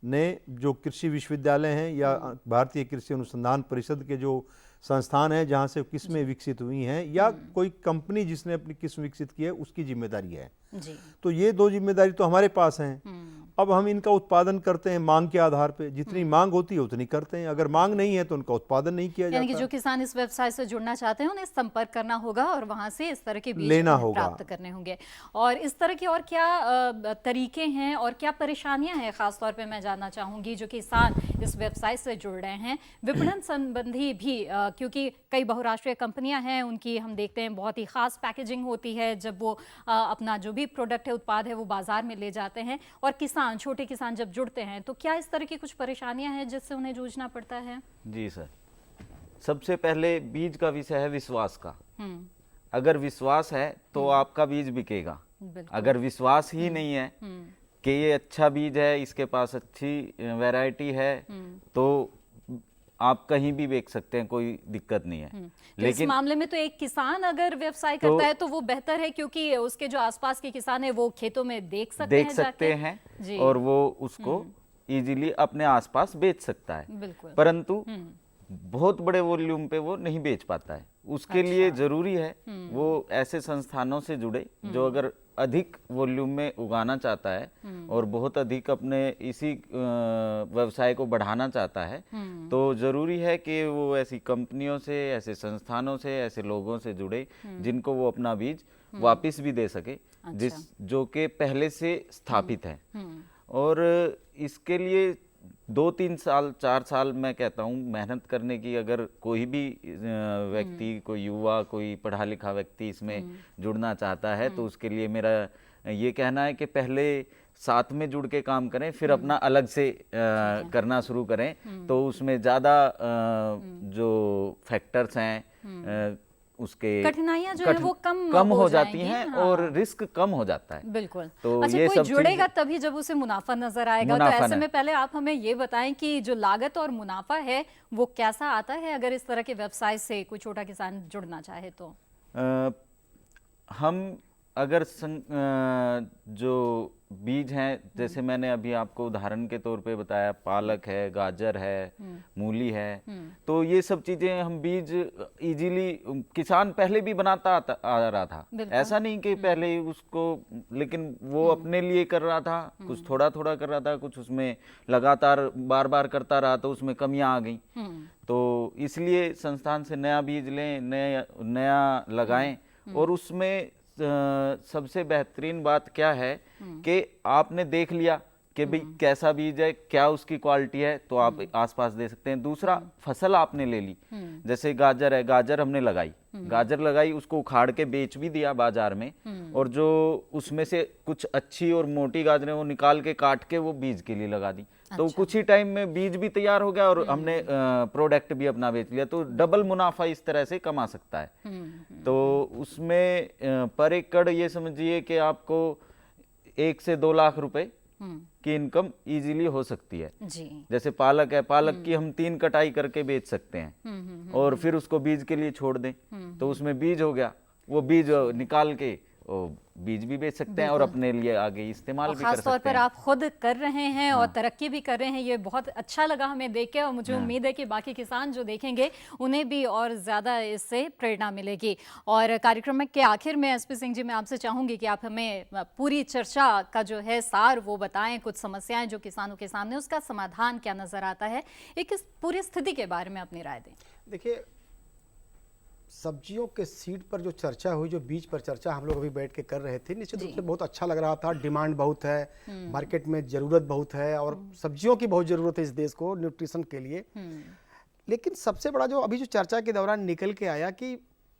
ने, जो कृषि विश्वविद्यालय हैं या भारतीय कृषि अनुसंधान परिषद के जो संस्थान हैं जहाँ से किस्में विकसित हुई हैं, या कोई कंपनी जिसने अपनी किस्म विकसित की है, उसकी जिम्मेदारी है जी। तो ये दो जिम्मेदारी तो हमारे पास हैं। अब हम इनका उत्पादन करते हैं मांग के आधार पे, जितनी मांग होती है उतनी करते हैं, अगर मांग नहीं है तो उनका उत्पादन नहीं किया यानी कि जाता। जो किसान इस व्यवसाय से जुड़ना चाहते हैं उन्हें संपर्क करना होगा और वहां से इस तरह के बीज लेना उन्हें होगा। प्राप्त करने होंगे। और इस तरह के और क्या तरीके हैं और क्या परेशानियां हैं, खासतौर पे मैं जानना चाहूंगी जो किसान इस व्यवसाय से जुड़ रहे हैं, विपणन संबंधी भी, क्योंकि कई बहुराष्ट्रीय कंपनियां हैं, उनकी हम देखते हैं बहुत ही खास पैकेजिंग होती है जब वो अपना जो भी प्रोडक्ट है, उत्पाद है, वो बाजार में ले जाते हैं, और किसान, छोटे किसान जब जुड़ते हैं तो क्या इस तरह की कुछ परेशानियां हैं जिससे उन्हें जूझना पड़ता है? जी सर, सबसे पहले बीज का विषय है विश्वास का। अगर विश्वास है तो आपका बीज बिकेगा। अगर विश्वास ही नहीं है कि ये अच्छा बीज है, इसके पास अच्छी वैरायटी है, तो आप कहीं भी बेच सकते हैं, कोई दिक्कत नहीं है। तो इस मामले में तो एक किसान अगर व्यवसाय करता है तो वो बेहतर है, क्योंकि उसके जो आसपास के किसान है वो खेतों में देख सकते हैं और वो उसको इजीली अपने आसपास बेच सकता है। बिल्कुल। परंतु बहुत बड़े वॉल्यूम पे वो नहीं बेच पाता है। उसके लिए जरूरी है वो ऐसे संस्थानों से जुड़े जो अगर अधिक वॉल्यूम में उगाना चाहता है और बहुत अधिक अपने इसी व्यवसाय को बढ़ाना चाहता है, तो जरूरी है कि वो ऐसी कंपनियों से, ऐसे संस्थानों से, ऐसे लोगों से जुड़े जिनको वो अपना बीज वापस भी दे सके, जो कि पहले से स्थापित है। और इसके लिए 2-3 साल 4 साल मैं कहता हूँ मेहनत करने की, अगर कोई भी व्यक्ति, कोई युवा, कोई पढ़ा लिखा व्यक्ति इसमें जुड़ना चाहता है, तो उसके लिए मेरा ये कहना है कि पहले साथ में जुड़ के काम करें, फिर अपना अलग से करना शुरू करें, तो उसमें ज़्यादा जो फैक्टर्स हैं उसके कठिनाइयां जो है वो कम हो जाती हैं और रिस्क कम हो जाता है। बिल्कुल। तो अच्छा, ये कोई सब जुड़ेगा तभी जब उसे मुनाफा नजर आएगा, तो ऐसे में पहले आप हमें ये बताएं कि जो लागत और मुनाफा है वो कैसा आता है अगर इस तरह के व्यवसाय से कोई छोटा किसान जुड़ना चाहे तो? हम अगर जो बीज हैं, जैसे मैंने अभी आपको उदाहरण के तौर पे बताया, पालक है, गाजर है, मूली है, तो ये सब चीजें हम बीज इजीली किसान पहले भी बनाता आ रहा था। ऐसा नहीं कि पहले उसको, लेकिन वो अपने लिए कर रहा था, कुछ थोड़ा थोड़ा कर रहा था, कुछ उसमें लगातार बार बार करता रहा तो उसमें कमियां आ गई। तो इसलिए संस्थान से नया बीज लें, नया लगाएं। और उसमें सबसे बेहतरीन बात क्या है कि आपने देख लिया कि भाई कैसा बीज है, क्या उसकी क्वालिटी है, तो आप आसपास दे सकते हैं। दूसरा, फसल आपने ले ली, जैसे गाजर है, गाजर हमने लगाई, गाजर लगाई, उसको उखाड़ के बेच भी दिया बाजार में, और जो उसमें से कुछ अच्छी और मोटी गाजरें वो निकाल के काट के वो बीज के लिए लगा दी। तो कुछ ही टाइम में बीज भी तैयार हो गया और हमने प्रोडक्ट भी अपना बेच लिया, तो डबल मुनाफा इस तरह से कमा सकता है। तो उसमें पर एकड़ ये समझिए कि आपको 1 से 2 लाख रुपए की इनकम इजीली हो सकती है। जैसे पालक है, पालक की हम 3 कटाई करके बेच सकते हैं और फिर उसको बीज के लिए छोड़ दें, तो उसमें बीज हो गया, वो बीज निकाल के बीज भी बेच सकते हैं और अपने लिए आगे इस्तेमाल भी कर सकते हैं। खास तौर पर आप खुद कर रहे हैं और तरक्की भी कर रहे हैं, ये बहुत अच्छा लगा हमें देख के, और मुझे उम्मीद है कि बाकी किसान जो देखेंगे उन्हें भी और ज़्यादा इससे प्रेरणा मिलेगी। और कार्यक्रम के आखिर में एसपी सिंह जी, मैं आपसे चाहूँगी कि आप हमें पूरी चर्चा का जो है सार वो बताएं, कुछ समस्याएं जो किसानों के सामने, उसका समाधान क्या नज़र आता है, एक इस पूरी स्थिति के बारे में अपनी राय दें। देखिए, सब्जियों के सीड पर जो चर्चा हुई, जो बीज पर चर्चा हम लोग अभी बैठ के कर रहे थे, निश्चित रूप से बहुत अच्छा लग रहा था। डिमांड बहुत है, मार्केट में ज़रूरत बहुत है और सब्जियों की बहुत ज़रूरत है इस देश को न्यूट्रिशन के लिए। लेकिन सबसे बड़ा जो अभी जो चर्चा के दौरान निकल के आया कि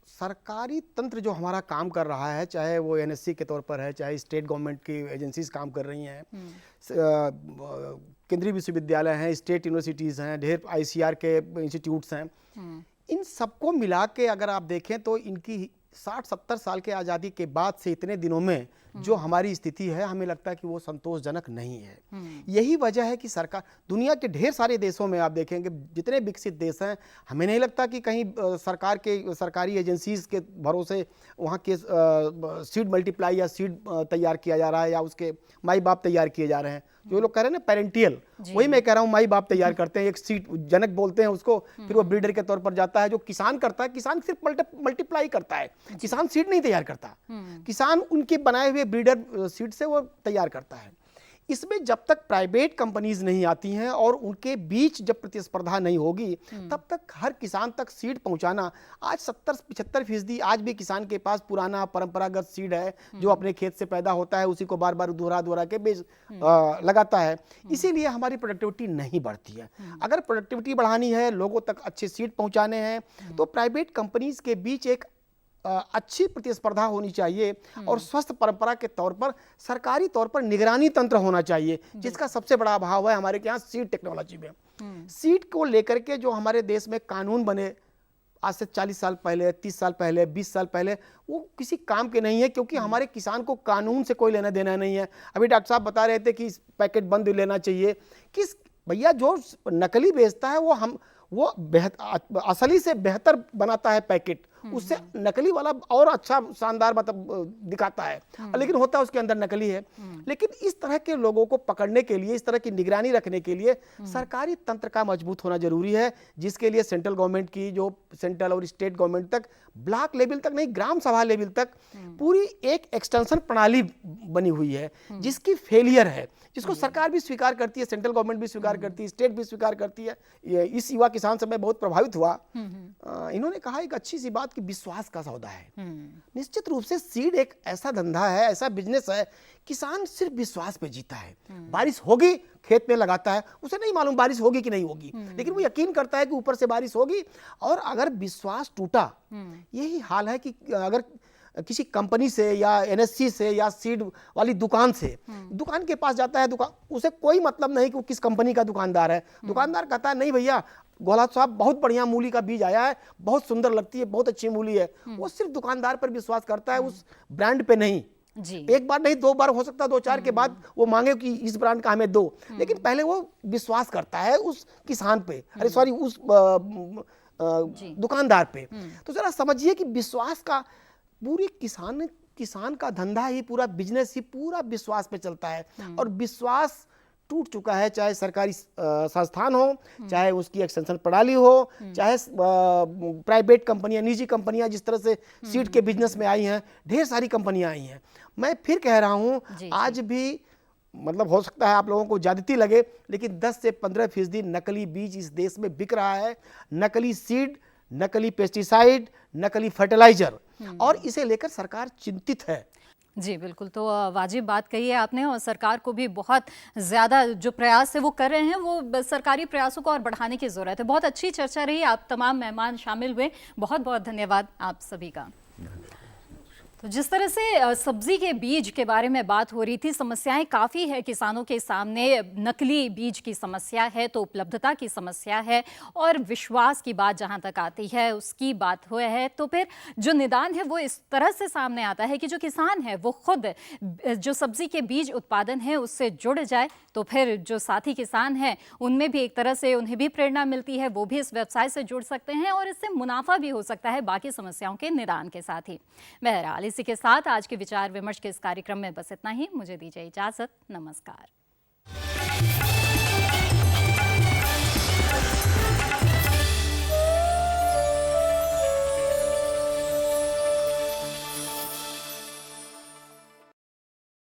सरकारी तंत्र जो हमारा काम कर रहा है, चाहे वो एनएससी के तौर पर है, चाहे स्टेट गवर्नमेंट की एजेंसीज काम कर रही हैं, केंद्रीय विश्वविद्यालय हैं, स्टेट यूनिवर्सिटीज़ हैं, ढेर आईसीआर के इंस्टीट्यूट्स हैं, इन सबको मिला के अगर आप देखें तो इनकी 60-70 साल के आज़ादी के बाद से इतने दिनों में जो हमारी स्थिति है, हमें लगता है कि वो संतोषजनक नहीं है। यही वजह है कि सरकार, दुनिया के ढेर सारे देशों में आप देखेंगे, जितने विकसित देश हैं, हमें नहीं लगता कि कहीं सरकारी एजेंसीज के भरोसे वहाँ के सीड मल्टीप्लाई या सीड तैयार किया जा रहा है, या उसके माई बाप तैयार किए जा रहे हैं। जो लोग कह रहे हैं ना पेरेंटियल, वही मैं कह रहा हूँ, माई बाप तैयार करते हैं, एक सीड जनक बोलते हैं उसको, फिर वो ब्रीडर के तौर पर जाता है। जो किसान करता है, किसान सिर्फ मल्टीप्लाई करता है, किसान सीड नहीं तैयार करता, किसान उनके बनाए हुए ब्रीडर सीड से वो तैयार करता है। इसमें जब तक प्राइवेट कंपनीज नहीं आती हैं और उनके बीच जब प्रतिस्पर्धा नहीं होगी, तब तक हर किसान तक सीड पहुंचाना, आज 70-75% आज भी किसान के पास पुराना परंपरागत सीड है, जो अपने खेत से पैदा होता है, उसी को बार बार दोहरा के बेच लगाता है। इसीलिए हमारी प्रोडक्टिविटी नहीं बढ़ती है। अगर प्रोडक्टिविटी बढ़ानी है, लोगों तक अच्छे सीड पहुंचाने हैं, तो प्राइवेट कंपनीज के बीच एक अच्छी प्रतिस्पर्धा होनी चाहिए, और स्वस्थ परंपरा के तौर पर सरकारी तौर पर निगरानी तंत्र होना चाहिए, जिसका सबसे बड़ा अभाव है हमारे यहाँ सीड टेक्नोलॉजी में। सीड को लेकर के जो हमारे देश में कानून बने आज से 40 साल पहले, 30 साल पहले, 20 साल पहले, वो किसी काम के नहीं है, क्योंकि हमारे किसान को कानून से कोई लेना देना नहीं है। अभी डॉक्टर साहब बता रहे थे कि पैकेट बंद लेना चाहिए। किस भैया, जो नकली बेचता है वो असली से बेहतर बनाता है पैकेट, उससे नकली वाला और अच्छा शानदार मतलब दिखाता है, लेकिन होता है उसके अंदर नकली है। लेकिन इस तरह के लोगों को पकड़ने के लिए, इस तरह की निगरानी रखने के लिए सरकारी तंत्र का मजबूत होना जरूरी है, जिसके लिए सेंट्रल गवर्नमेंट की, जो सेंट्रल और स्टेट गवर्नमेंट तक, ब्लॉक लेवल तक नहीं, ग्राम सभा लेवल तक पूरी एक एक्सटेंशन प्रणाली बनी हुई है, जिसकी फेलियर है, जिसको सरकार भी स्वीकार करती है, सेंट्रल गवर्नमेंट भी स्वीकार करती है, स्टेट भी स्वीकार करती है। इस युवा किसान से मैं बहुत प्रभावित हुआ। इन्होंने कहा एक अच्छी सी बात कि विश्वास का सौदा है। निश्चित रूप से सीड एक ऐसा धंधा है, ऐसा बिजनेस है, किसान सिर्फ विश्वास पे जीता है। बारिश होगी, खेत में लगाता है, उसे नहीं मालूम बारिश होगी कि नहीं होगी, लेकिन वो यकीन करता है कि ऊपर से बारिश होगी। और अगर विश्वास टूटा, यही हाल है कि अगर किसी कंपनी से या एनएससी से या सीड वाली दुकान से, दुकान के पास जाता है, दुकान, उसे कोई मतलब नहीं कि वो किस कंपनी का दुकानदार है। दुकानदार कहता है नहीं भैया, गोलाब साहब बहुत बढ़िया मूली का बीज आया है, बहुत सुंदर लगती है, बहुत अच्छी मूली है। वो सिर्फ दुकानदार पर विश्वास करता है, उस ब्रांड पे नहीं। जी। एक बार नहीं, 2 बार हो सकता है, 2-4 के बाद वो मांगे कि इस ब्रांड का हमें दो, लेकिन पहले वो विश्वास करता है उस किसान पे, अरे सॉरी, उस दुकानदार पे। तो जरा समझिए कि विश्वास का, पूरी किसान का धंधा ही, पूरा बिजनेस ही पूरा विश्वास पे चलता है, और विश्वास टूट चुका है, चाहे सरकारी संस्थान हो, चाहे उसकी एक्सटेंशन प्रणाली हो, चाहे प्राइवेट कंपनियां, निजी कंपनियां जिस तरह से सीड के बिजनेस में आई हैं, ढेर सारी कंपनियां आई हैं। मैं फिर कह रहा हूं, आज भी मतलब हो सकता है आप लोगों को ज्यादती लगे, लेकिन 10 से 15% नकली बीज इस देश में बिक रहा है। नकली सीड, नकली पेस्टिसाइड, नकली फर्टिलाइजर, और इसे लेकर सरकार चिंतित है। जी बिल्कुल, तो वाजिब बात कही है आपने, और सरकार को भी बहुत ज़्यादा जो प्रयास है वो कर रहे हैं, वो सरकारी प्रयासों को और बढ़ाने की ज़रूरत है। बहुत अच्छी चर्चा रही, आप तमाम मेहमान शामिल हुए, बहुत बहुत धन्यवाद आप सभी का। तो जिस तरह से सब्जी के बीज के बारे में बात हो रही थी, समस्याएं काफ़ी है किसानों के सामने। नकली बीज की समस्या है, तो उपलब्धता की समस्या है, और विश्वास की बात जहां तक आती है उसकी बात हुई है, तो फिर जो निदान है वो इस तरह से सामने आता है कि जो किसान है वो खुद जो सब्जी के बीज उत्पादन है उससे जुड़ जाए, तो फिर जो साथी किसान हैं उनमें भी एक तरह से उन्हें भी प्रेरणा मिलती है, वो भी इस व्यवसाय से जुड़ सकते हैं, और इससे मुनाफा भी हो सकता है बाकी समस्याओं के निदान के साथ ही। बहरहाल इसी के साथ आज के विचार विमर्श के इस कार्यक्रम में बस इतना ही। मुझे दीजिए इजाजत, नमस्कार।